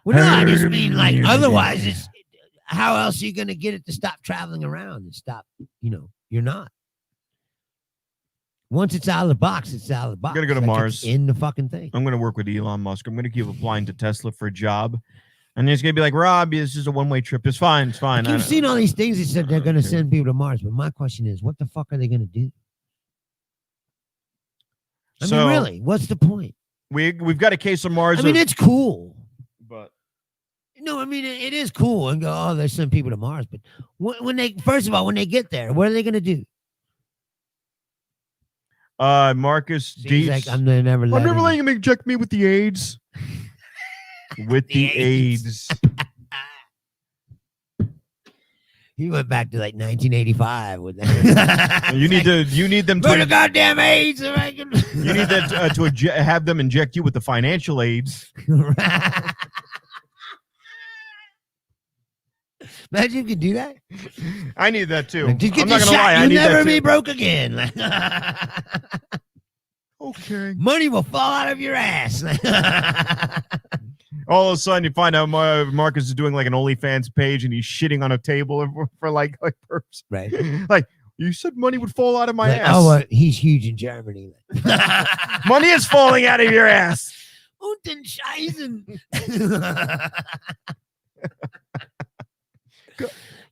Well, no, I just Herd mean like, immunity. otherwise, it's how else are you going to get it to stop traveling around and stop? You're not. Once it's out of the box, it's out of the box. Gotta go to Like, Mars. it's in the fucking thing. I'm going to work with Elon Musk. I'm going to keep applying to Tesla for a job. And he's going to be like, Rob, this is a one-way trip. It's fine. It's fine. You've seen all these things. They said they're going to Okay. send people to Mars. But my question is, what the fuck are they going to do? I mean, really, what's the point? We've got a case of Mars. I mean, it's cool. but No, I mean it is cool and go. Oh, there's some people to Mars, but when they first of all when they get there, what are they gonna do? Marcus He's Dietz. like, I'm never letting him inject me with the AIDS. With the AIDS. He went back to like 1985 with that. You need them for the to goddamn AIDS. So I can... you need that have them inject you with the financial AIDS. Imagine you could do that. I need that too. Like, just get I'm not this gonna shot. lie. I You'll need never that be too. broke again. Okay. Money will fall out of your ass. All of a sudden, you find out Marcus is doing like an OnlyFans page, and he's shitting on a table for like perps. Right. Like, you said money would fall out of my Like, ass. oh, he's huge in Germany. Money is falling out of your ass. Unten Scheißen.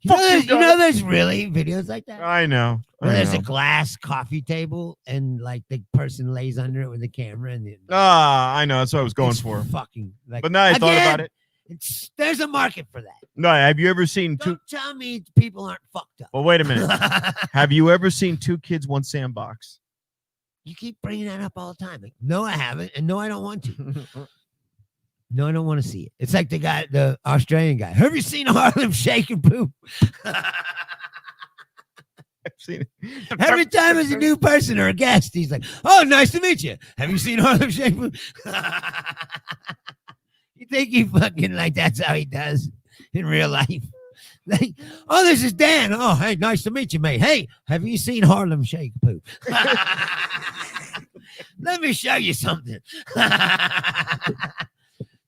You know, there's really videos like that. I know. Where there's a glass coffee table and like the person lays under it with a camera and I know. That's what I was going it's for. fucking like. But now I thought about it. There's a market for that. No, have you ever seen two? Don't tell me people aren't fucked up. Well, wait a minute. Have you ever seen Two Kids, One Sandbox? You keep bringing that up all the time. Like, no, I haven't, and no, I don't want to. No, I don't want to see it. It's like the Australian guy. Have you seen Harlem Shake and Poop? I've seen it. Every time there's a new person or a guest, he's like, "Oh, nice to meet you. Have you seen Harlem Shake and Poop?" You think he fucking like that's how he does in real life? Like, oh, this is Dan. Oh, hey, nice to meet you, mate. Hey, have you seen Harlem Shake Poop? Let me show you something.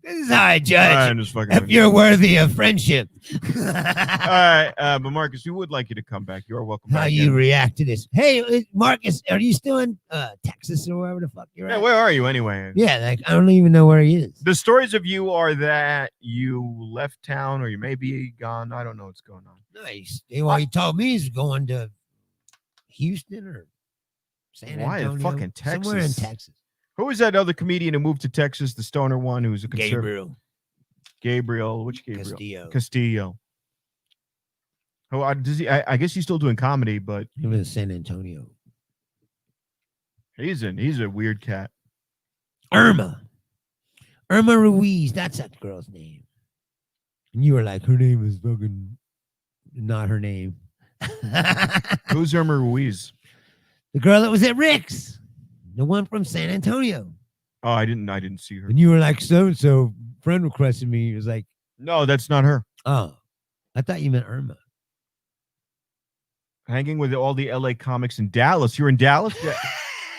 This is how I judge I'm just fucking if you're worthy of friendship. All right, but Marcus, we would like you to come back. You are welcome How back. you in. react to this? Hey, Marcus, are you still in Texas or wherever the fuck you're Yeah, at? where are you anyway? Yeah, like I don't even know where he is. The stories of you are that you left town or you may be gone. I don't know what's going on. Nice. Well, he told me he's going to Houston or San Why in Antonio. fucking Somewhere in Texas? Texas. Who was that other comedian who moved to Texas, the stoner one who's a conservative? Gabriel. Which Gabriel? Castillo. Oh, does he? I guess he's still doing comedy, but He was in San Antonio. he's a weird cat. Irma Ruiz. That's that girl's name. And you were like, her name is fucking not her name. Who's Irma Ruiz? The girl that was at Rick's. The one from San Antonio. Oh, I didn't see her. And you were like, so friend requested me. He was like, No, that's not her. oh, I thought you meant Irma. Hanging with all the LA comics in Dallas. You're in Dallas? Yeah.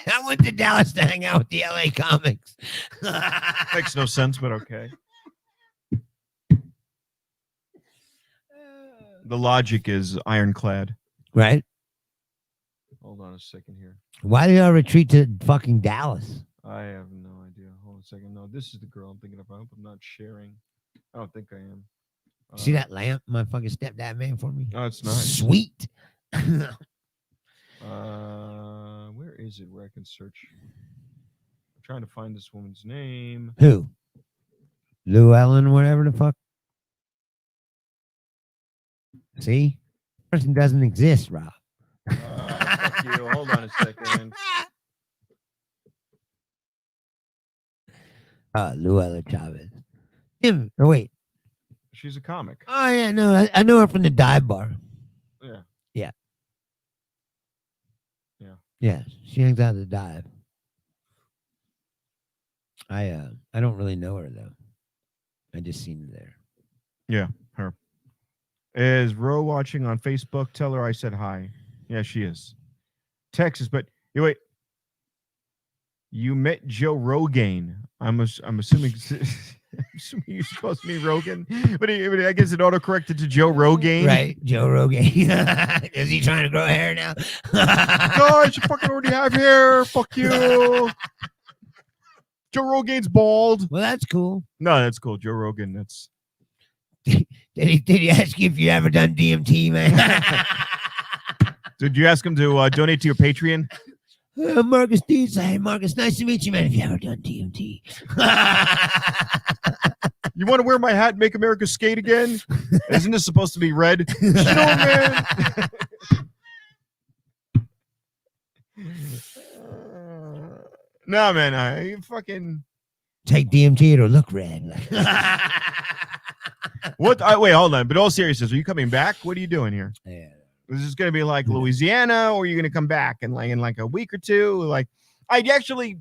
I went to Dallas to hang out with the LA comics. Makes no sense, but okay. The logic is ironclad. Right? Hold on a second here. Why did I retreat to fucking Dallas? I have no idea. Hold on a second. No, this is the girl I'm thinking of. I hope I'm not sharing. I don't think I am. See that lamp my fucking stepdad made for me? Oh, it's nice. Sweet. Where is it where I can search? I'm trying to find this woman's name. Who? Lou Ellen, whatever the fuck. See? Person doesn't exist, Rob. Fuck you. Hold on a second. Luella Chavez. Him. Oh, wait. She's a comic. Oh, yeah, no. I know her from the dive bar. Yeah. Yeah. Yeah. Yeah. She hangs out at the dive. I don't really know her, though. I just seen her there. Yeah, her. Is Ro watching on Facebook? Tell her I said hi. Yeah, she is. Texas, but wait. You met Joe Rogan. I'm assuming you're supposed to mean Rogan, but I guess it auto-corrected to Joe Rogan. Right, Joe Rogan. Is he trying to grow hair now? Guys, you fucking already have hair. Fuck you. Joe Rogan's bald. Well, that's cool. No, that's cool. Joe Rogan, that's... Did he ask you if you ever done DMT, man? Did you ask him to donate to your Patreon? Marcus Deeds. Hey, Marcus, nice to meet you, man. Have you ever done DMT? You want to wear my hat and make America skate again? Isn't this supposed to be red? You know, man. No, man. I fucking. Take DMT, it'll look red. What? Wait, hold on. But all seriousness, are you coming back? What are you doing here? Yeah. Is this going to be like Louisiana, or are you going to come back in like a week or two? Like, I'd actually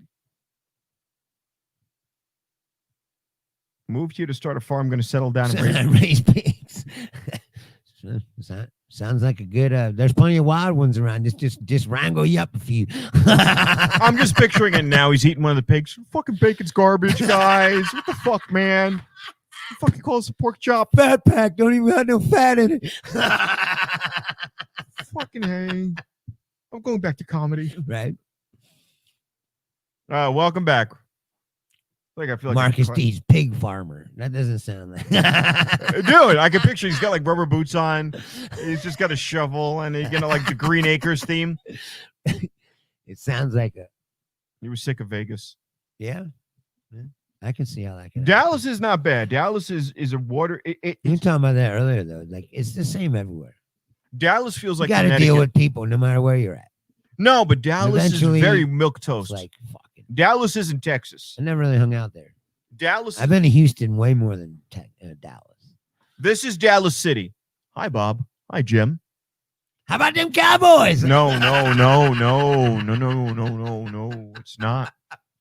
moved here to start a farm. Going to settle down and raise pigs. Sounds like a good. There's plenty of wild ones around. Just wrangle you up a few. I'm just picturing it now. He's eating one of the pigs. Fucking bacon's garbage, guys. What the fuck, man? You fucking call this a pork chop? Fat pack. Don't even have no fat in it. Fucking hey. I'm going back to comedy. Right. Welcome back. Like I feel like Marcus Deeds, pig farmer. That doesn't sound like dude. I can picture he's got like rubber boots on. He's just got a shovel, and he's gonna like the Green Acres theme. It sounds like a. You were sick of Vegas. Yeah. I can see how that can. Dallas is not bad. Dallas is a water. You were talking about that earlier though. Like it's the same everywhere. Dallas feels like you got to deal with people no matter where you're at. No, but Dallas is very milquetoast. Like fucking. Dallas isn't Texas. I never really hung out there. Dallas. I've been to Houston way more than Dallas. This is Dallas City. Hi, Bob. Hi, Jim. How about them Cowboys? No. It's not.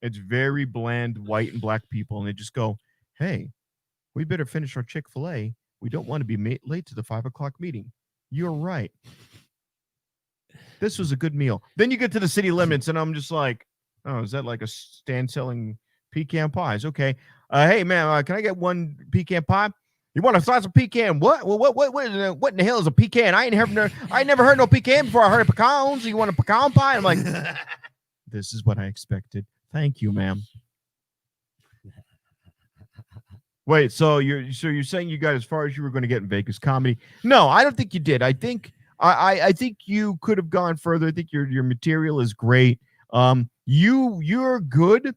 It's very bland white and black people, and they just go, "Hey, we better finish our Chick-fil-A. We don't want to be late to the 5 o'clock meeting." You're right. This was a good meal. Then you get to the city limits, and I'm just like, oh, is that like a stand selling pecan pies? Okay. Hey, man, can I get one pecan pie? You want a slice of pecan? What? Well, what in the hell is a pecan? I ain't never heard no pecan before. I heard of pecans. You want a pecan pie? I'm like, this is what I expected. Thank you, ma'am. Wait, so you're saying you got as far as you were going to get in Vegas comedy? No, I don't think you did. I think you could have gone further. I think your material is great. You're good,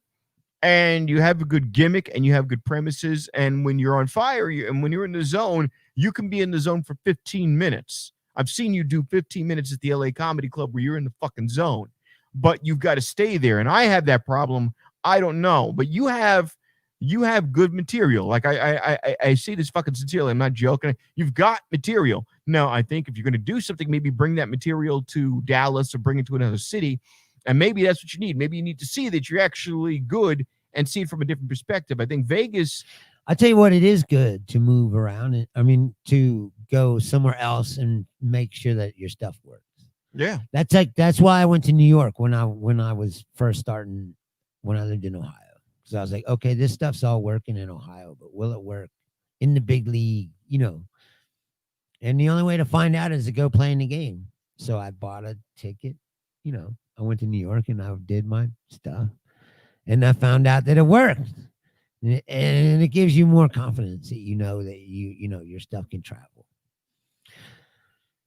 and you have a good gimmick, and you have good premises. And when you're on fire, and when you're in the zone, you can be in the zone for 15 minutes. I've seen you do 15 minutes at the LA Comedy Club where you're in the fucking zone, but you've got to stay there. And I have that problem. I don't know, but you have good material. Like I say this fucking sincerely. I'm not joking. You've got material. Now, I think if you're going to do something, maybe bring that material to Dallas or bring it to another city. And maybe that's what you need. Maybe you need to see that you're actually good and see it from a different perspective. I think Vegas. I tell you what, it is good to move around. To go somewhere else and make sure that your stuff works. Yeah. That's why I went to New York when I was first starting, when I lived in Ohio. Because I was like, okay, this stuff's all working in Ohio, but will it work in the big league? And the only way to find out is to go play in the game. So I bought a ticket, I went to New York and I did my stuff, and I found out that it worked, and it gives you more confidence that that your stuff can travel.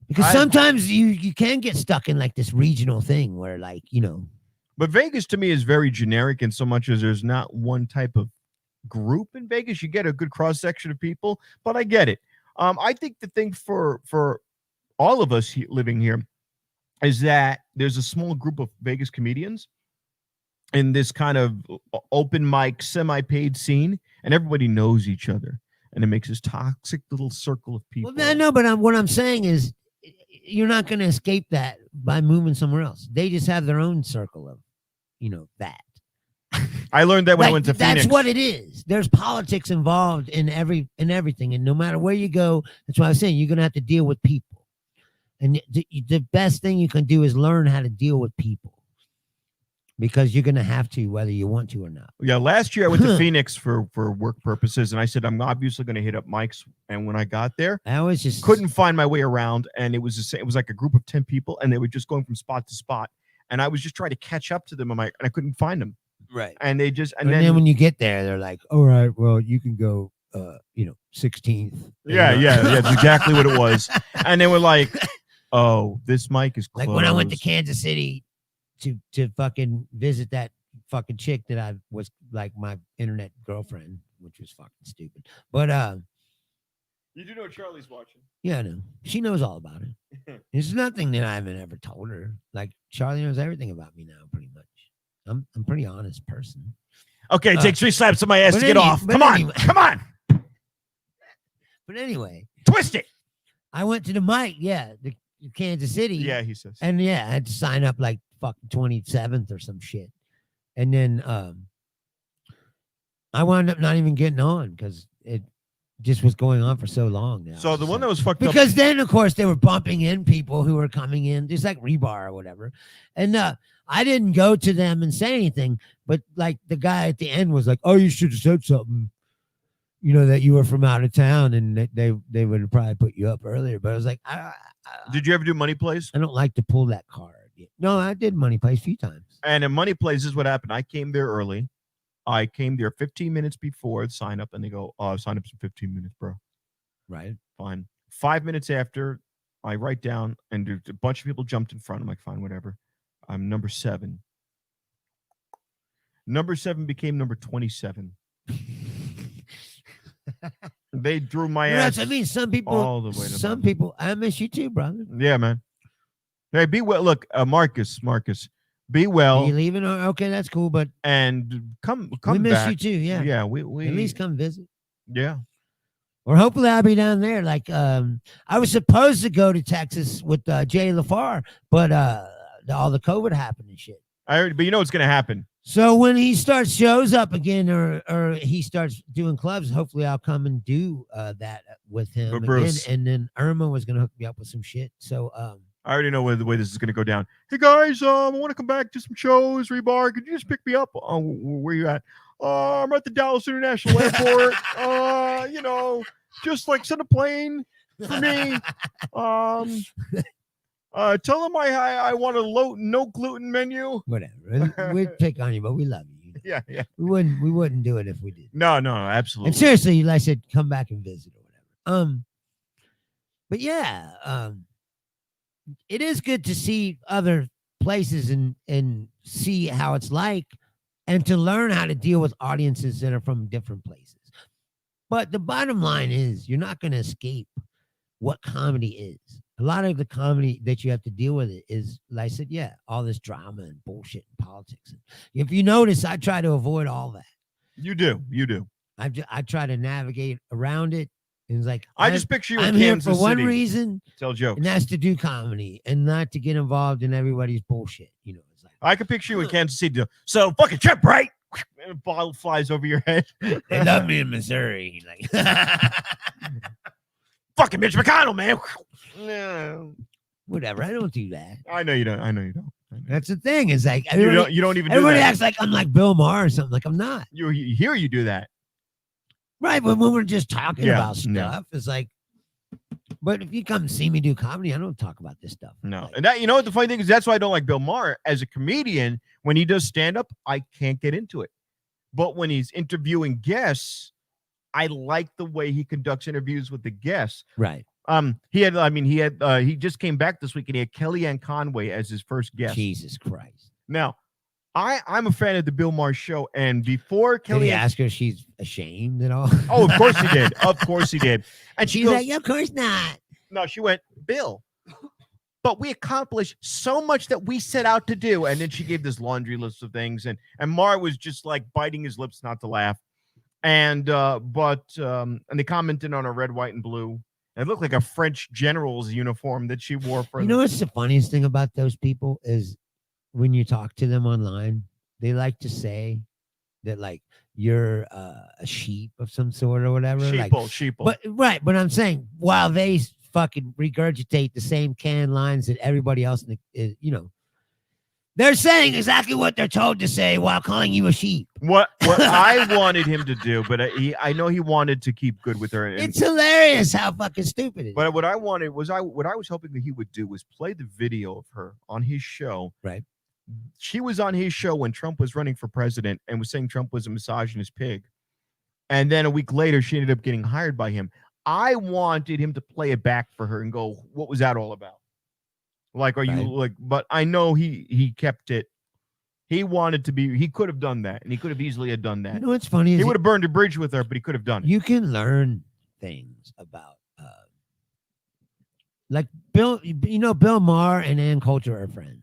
Because sometimes you can get stuck in like this regional thing where But Vegas to me is very generic in so much as there's not one type of group in Vegas. You get a good cross section of people, but I get it. I think the thing for all of us living here is that there's a small group of Vegas comedians in this kind of open mic, semi-paid scene, and everybody knows each other, and it makes this toxic little circle of people. Well, no, but what I'm saying is you're not going to escape that by moving somewhere else. They just have their own circle of, that. I learned that when I went to Phoenix. That's what it is. There's politics involved in everything, and no matter where you go, that's why I was saying you're going to have to deal with people. And the best thing you can do is learn how to deal with people, because you're going to have to, whether you want to or not. Yeah, last year I went to Phoenix for work purposes, and I said I'm obviously going to hit up Mike's. And when I got there, I always just couldn't find my way around, and it was the same. It was like a group of 10 people, and they were just going from spot to spot, and I was just trying to catch up to them, and I couldn't find them. Right, and they just and then when you get there, they're like, "All right, well, you can go, 16th." Yeah, that's exactly what it was. And they were like, "Oh, this mic is closed." Like when I went to Kansas City to fucking visit that fucking chick that I was like my internet girlfriend, which was fucking stupid. But You do know Charlie's watching. yeah, I know. She knows all about it. There's nothing that I haven't ever told her. Like Charlie knows everything about me now, pretty much. I'm a pretty honest person. Okay, take 3 slaps on my ass to get off. but Come on, anyway- come on, But anyway, twist it. I went to the mic, the Kansas City. Yeah, he says. And I had to sign up like fucking 27th or some shit. And then I wound up not even getting on because it just was going on for so long now. So the one that was fucked up. Because then, of course, they were bumping in people who were coming in, just like Rebar or whatever. And I didn't go to them and say anything, but like the guy at the end was like, "Oh, you should have said something, that you were from out of town, and that they would have probably put you up earlier." But I was like, Did you ever do Money Plays? I don't like to pull that card. No, I did Money Plays a few times. And in Money Plays, this is what happened. I came there early. I came there 15 minutes before the sign up, and they go, sign up's in 15 minutes, bro. Right. Fine. 5 minutes after, I write down, and there's a bunch of people jumped in front. I'm like, fine, whatever. I'm number 7. Number 7 became number 27. They drew my ass. I mean, some people, all the way to some bottom. people, I miss you too, brother. Yeah, man. Hey, be well. Look, Marcus, be Are well, you leaving? Okay, that's cool, but and come we miss back. you too. Yeah. Yeah, we At least come visit. yeah. Or hopefully I'll be down there. Like I was supposed to go to Texas with Jay LaFar, but all the COVID happened and shit. But you know what's gonna happen. So when he starts shows up again, or he starts doing clubs, hopefully I'll come and do that with him But again. Bruce- And then Irma was gonna hook me up with some shit. So I already know the way this is gonna go down. Hey guys, I want to come back to some shows. Rebar, could you just pick me up? Where you at? I'm at the Dallas International Airport. Just like send a plane for me. Tell them I want a no gluten menu. whatever. We'd pick on you, but we love you. Yeah. We wouldn't do it if we did. No, absolutely. And seriously, like I said, come back and visit or whatever. But yeah, it is good to see other places and see how it's like, and to learn how to deal with audiences that are from different places. But the bottom line is, you're not going to escape what comedy is. A lot of the comedy that you have to deal with is, like I said, all this drama and bullshit and politics. If you notice, I try to avoid all that. You do. I try to navigate around it. And it's like, I just picture you in I'm here Kansas for one City. reason, Tell jokes. and that's to do comedy and not to get involved in everybody's bullshit. It's like, I can picture you in Kansas City. So fucking trip, right? And a bottle flies over your head. they love me in Missouri. Like, Fucking Mitch McConnell, man. No. whatever. I don't do that. I know you don't. I know. That's the thing. Is like You don't even do everybody that. acts like I'm like Bill Maher or something. Like I'm not. You hear you do that. Right. But when we're just talking Yeah, about stuff, yeah. it's like, but if you come see me do comedy, I don't talk about this stuff. No. Like, And that, what the funny thing is, that's why I don't like Bill Maher. As a comedian, when he does stand up, I can't get into it. But when he's interviewing guests, I like the way he conducts interviews with the guests. right. He just came back this week and he had Kellyanne Conway as his first guest. Jesus Christ. Now, I'm a fan of the Bill Maher show, and before Did he Kellyanne, ask her if she's ashamed at all? oh, of course he did, of course he did, and she She's goes, like, yeah, of course not. no, she went, Bill, but we accomplished so much that we set out to do, and then she gave this laundry list of things, and Maher was just like biting his lips not to laugh, and they commented on her red, white, and blue. It looked like a French general's uniform that she wore for. You know what's the funniest thing about those people is when you talk to them online, they like to say that like you're a sheep of some sort or whatever. sheeple. But right, but I'm saying while they fucking regurgitate the same canned lines that everybody else, they're saying exactly what they're told to say while calling you a sheep. What I wanted him to do, but I know he wanted to keep good with her. And, It's hilarious how fucking stupid it is. but what I wanted was what I was hoping that he would do was play the video of her on his show. Right. She was on his show when Trump was running for president and was saying Trump was a misogynist pig. And then a week later, she ended up getting hired by him. I wanted him to play it back for her and go, what was that all about? Like, are you Right. like? But I know he kept it. He wanted to be. He could have done that, and he could have easily have done You that. know what's funny He is would have burned a bridge with her, but he could have done it. you can learn things about like Bill. You know, Bill Maher and Ann Coulter are friends.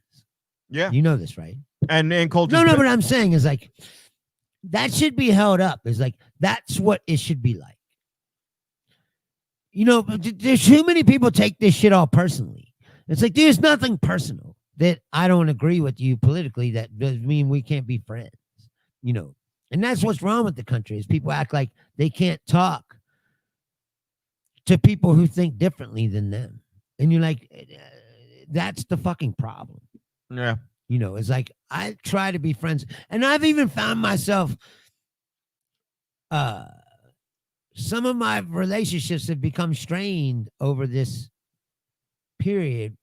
Yeah, You know this, right? and Coulter's No, been- but I'm saying is like that should be held up. Is like that's what it should be like. You know, but there's too many people take this shit all personally. It's like there's nothing personal that I don't agree with you politically. That does mean we can't be friends. You know, and that's what's wrong with the country is people act like they can't talk to people who think differently than them, and you're like, that's the fucking problem. yeah. You know, it's like I try to be friends, and I've even found myself. Some of my relationships have become strained over this period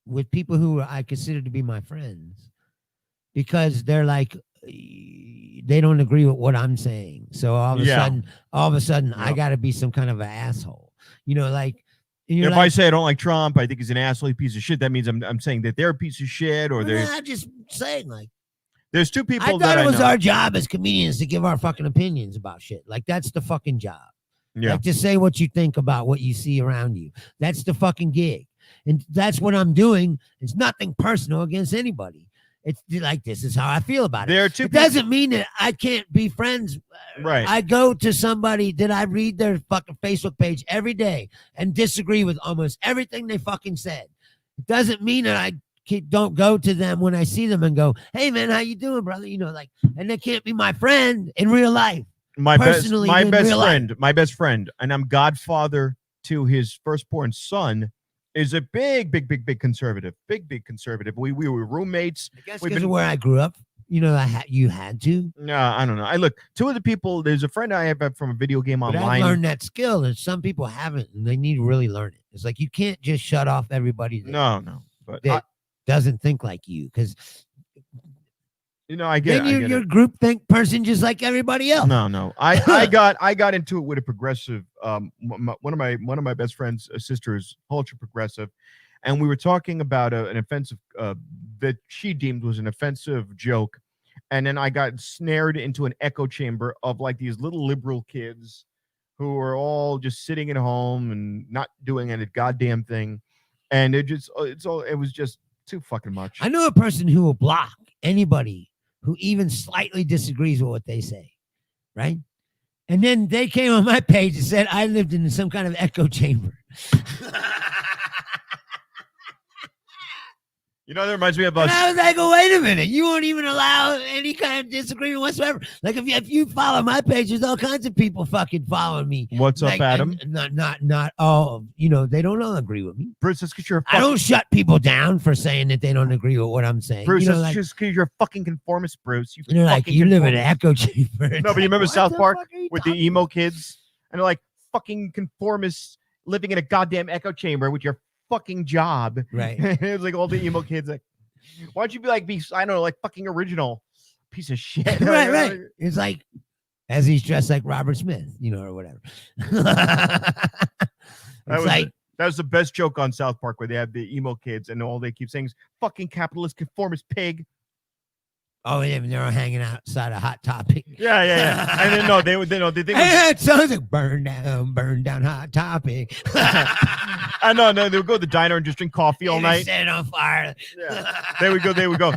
with people who I consider to be my friends because they're like they don't agree with what I'm saying. So all of a sudden, I Yeah. got to be some kind of an asshole. You know, like and you're If I like, say I don't like Trump, I think he's an asshole, piece of shit. That means I'm saying that they're a piece of shit, or well, I'm just saying, like. there's two people I that thought I it was know. our job as comedians to give our fucking opinions about shit. Like that's the fucking job. Yeah, Like to say what you think about what you see around you. That's the fucking gig. And that's what I'm doing. It's nothing personal against anybody. It's like this is how I feel about it. there are two. It doesn't mean that I can't be friends. Right. I go to somebody that I read their fucking Facebook page every day and disagree with almost everything they fucking said. It doesn't mean that I don't go to them when I see them and go, "Hey man, how you doing, brother?" You know, like, and they can't be my friend in real life. my best personally my in best real life. friend, my best friend, and I'm godfather to his firstborn son, is a big conservative. Big conservative. We were roommates. I guess We've because been- of where I grew up, you know, you had to. No, I don't know. I look, two of the people, there's a friend I have from a video game But I've online. learned that skill, and some people haven't, and they need to really learn it. It's like you can't just shut off everybody that, No. But that doesn't think like you, because I get then it. I you're get a group think person just like everybody else. No. I got into it with a progressive. One of my best friends' sisters, ultra progressive, and we were talking about an offensive that she deemed was an offensive joke, and then I got snared into an echo chamber of like these little liberal kids who were all just sitting at home and not doing any goddamn thing, and it was just too fucking much. I know a person who will block anybody who even slightly disagrees with what they say, right? And then they came on my page and said I lived in some kind of echo chamber. That reminds me of And us. I was like, oh, wait a minute. You won't even allow any kind of disagreement whatsoever. Like if you follow my page, there's all kinds of people fucking following me. What's Like, up, Adam? and not all, you know, they don't all agree with me. Bruce, that's because you're a I fucking don't shut people down for saying that they don't agree with what I'm saying. Bruce, you know, that's like, just because you're a fucking conformist, Bruce. You and they're like, fucking you live in an conformist. echo chamber. No, but you remember What South the Park fuck are you with the talking emo about? kids, and they're like fucking conformists living in a goddamn echo chamber with your fucking job. Right. It's like all the emo kids like, why don't you be I don't know, like fucking original piece of shit. right. It's like, as he's dressed like Robert Smith, you know, or whatever. It's like, That was the best joke on South Park where they have the emo kids and all they keep saying is fucking capitalist conformist pig. oh, yeah, they're all hanging outside a Hot Topic. Yeah. And then they think Hey, it sounds like burn down Hot Topic. I know, they would go to the diner and just drink coffee all And night. set it on fire. Yeah. They would go.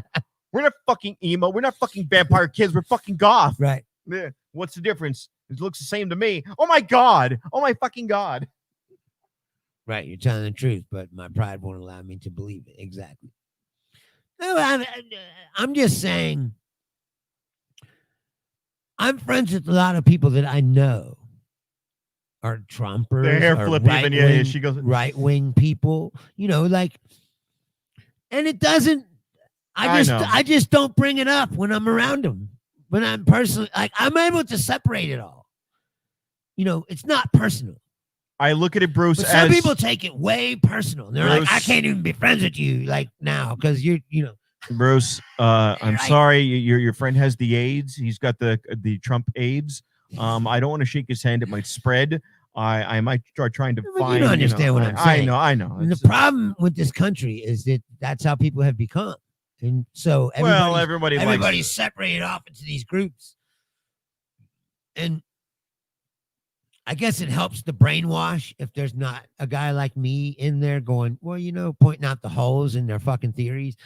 We're not fucking emo. We're not fucking vampire kids. We're fucking goth. Right. Yeah. What's the difference? It looks the same to me. Oh my God. Oh my fucking God. Right. You're telling the truth, but my pride won't allow me to believe it. Exactly. No, I'm just saying, I'm friends with a lot of people that I know are Trumpers. The hair or flip even. Yeah. right-wing- She goes. right-wing people, you know, like, and it doesn't, I know. I just don't bring it up when I'm around them. When I'm personally, like, I'm able to separate it all. You know, it's not personal. I look at it, Bruce, But as some people take it way personal. They're like, Bruce- I can't even be friends with you, like, now, because you know. Bruce. I'm Right. sorry. Your friend has the AIDS. He's got the Trump AIDS. I don't want to shake his hand. It might spread. I might start trying to But find. you don't understand what I'm saying. I know. And the It's- problem with this country is that that's how people have become. And so well, everybody's everybody separated off into these groups. And I guess it helps the brainwash if there's not a guy like me in there going, well, pointing out the holes in their fucking theories.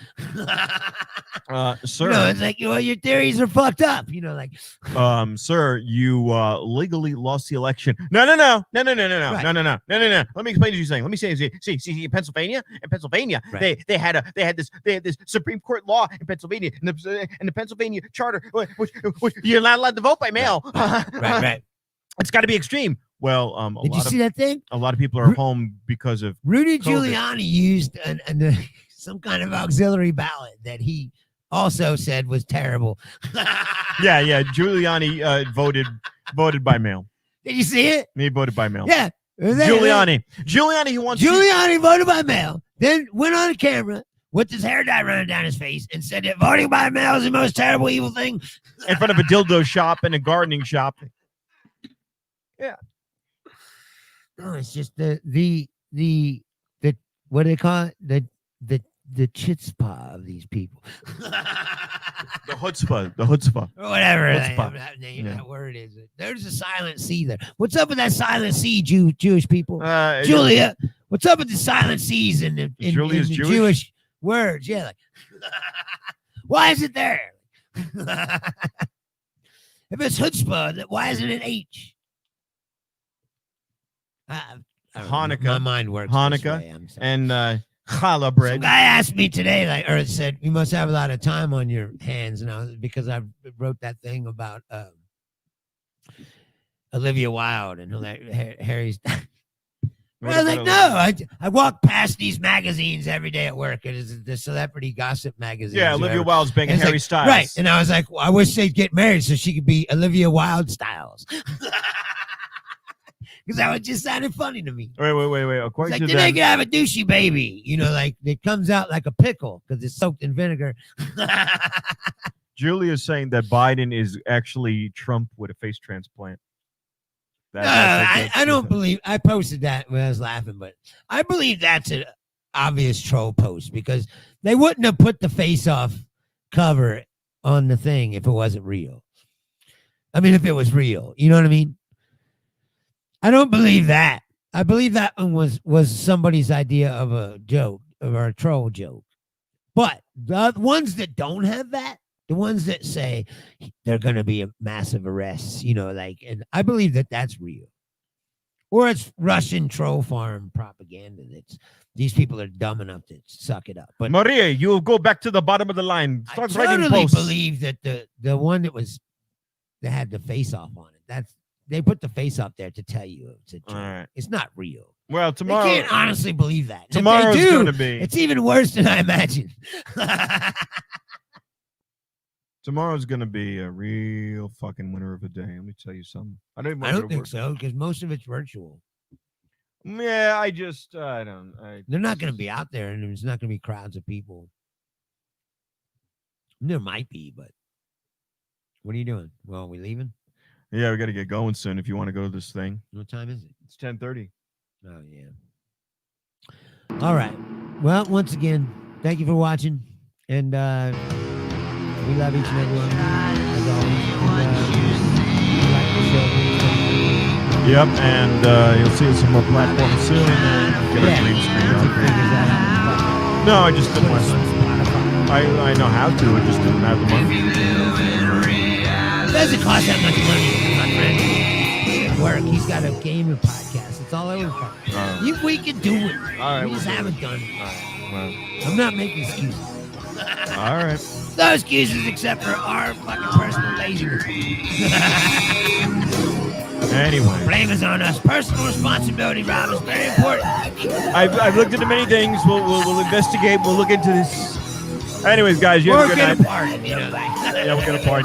sir. It's like, well, your theories are fucked up. Like, Sir, you legally lost the election. No. Right. No. Let me explain to you something. Let me say, see, in Pennsylvania, Right. they had this Supreme Court law in Pennsylvania, and the Pennsylvania charter, which you're not allowed to vote by mail. right. It's got to be extreme. Well, Did you see that thing? a lot of people are home because of Rudy COVID. Giuliani used some kind of auxiliary ballot that he also said was terrible. yeah. Giuliani voted by mail. Did you see it? He voted by mail. Yeah. Giuliani, who wants Giuliani voted by mail, then went on camera with his hair dye running down his face and said that voting by mail is the most terrible, evil thing. in front of a dildo shop and a gardening shop. No, it's just the what do they call it? The chutzpah of these people. The chutzpah. Or whatever Chutzpah. that word is. There's a silent C there. What's up with that silent C, Jewish people? Julia, what's up with the silent C's in the Julia's the Jewish? Jewish words? Yeah, like, why is it there? If it's chutzpah, why isn't it H? I don't know. Hanukkah. My mind works. Hanukkah this way, I'm sorry. and challah Some bread. guy asked me today, or said, "You must have a lot of time on your hands," because I wrote that thing about Olivia Wilde and Harry's. I was like, no, I walk past these magazines every day at work. It is the celebrity gossip magazine. Yeah, Olivia Wilde's banging And it's Harry like, Styles. right? And I was like, well, I wish they'd get married so she could be Olivia Wilde Styles. Because that would just sounded funny to me. Wait. It's According like to then they them, could have a douchey baby, like it comes out like a pickle because it's soaked in vinegar. Julia's saying that Biden is actually Trump with a face transplant. I don't believe. I posted that when I was laughing, but I believe that's an obvious troll post because they wouldn't have put the face-off cover on the thing if it wasn't real. I mean, if it was real, you know what I mean? I don't believe that. I believe that one was somebody's idea of a joke or a troll joke. But the ones that don't have that, the ones that say they're going to be a massive arrests, and I believe that that's real. Or it's Russian troll farm propaganda. These people are dumb enough to suck it up. But Maria, you go back to the bottom of the line. I Start writing totally posts. believe that the one that had the face off on it, they put the face off there to tell you it's a joke. All right. It's not real. Well, They tomorrow. can't honestly believe that. If they Tomorrow's do, going to be. it's even worse than I imagined. Tomorrow's going to be a real fucking winner of a day. Let me tell you something. I don't even I want don't to think work. so because most of it's virtual. Yeah, I don't. They're not going to be out there, and there's not going to be crowds of people. There might be, but what are you doing? Well, are we leaving? Yeah, we got to get going soon if you want to go to this thing. What time is it? It's 10:30. Oh, yeah. All right. Well, once again, thank you for watching. And we love each and every one of you, as always. And, we like the show. Yep, and you'll see us on more platforms soon. And get our green screen She out. figures that out. No, I just didn't Put want us on to. Spotify. I know how to. I just didn't have the money. It doesn't cost that much money, my friend. At work, he's got a gaming podcast. It's all over the place. We can do it. All right, We just we'll do haven't done it. Well, I'm not making excuses. all right. No excuses except for our fucking personal laziness. Anyway, Blame is on us. Personal responsibility, Rob, is very important. I've looked into many things. We'll investigate. We'll look into this. Anyways, guys, you have a good night. Apart, Yeah, we're gonna part.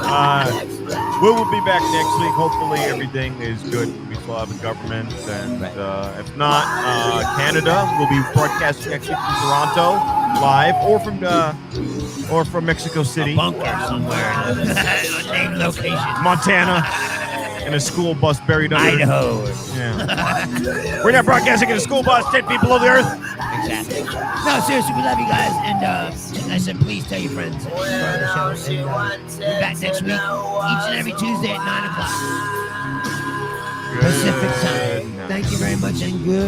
We will be back next week. Hopefully, everything is good. We still have a government, and if not, Canada will be broadcasting next week from Toronto live, or from Mexico City, bunker somewhere. Name location. Montana, in a school bus buried under. Idaho. Yeah. We're not broadcasting in a school bus 10 feet below the earth. Exactly. No, seriously, we love you guys. And like I said, please tell your friends about the show. And, we're back next week, each and every Tuesday at 9 o'clock Pacific time. Thank you very much and good.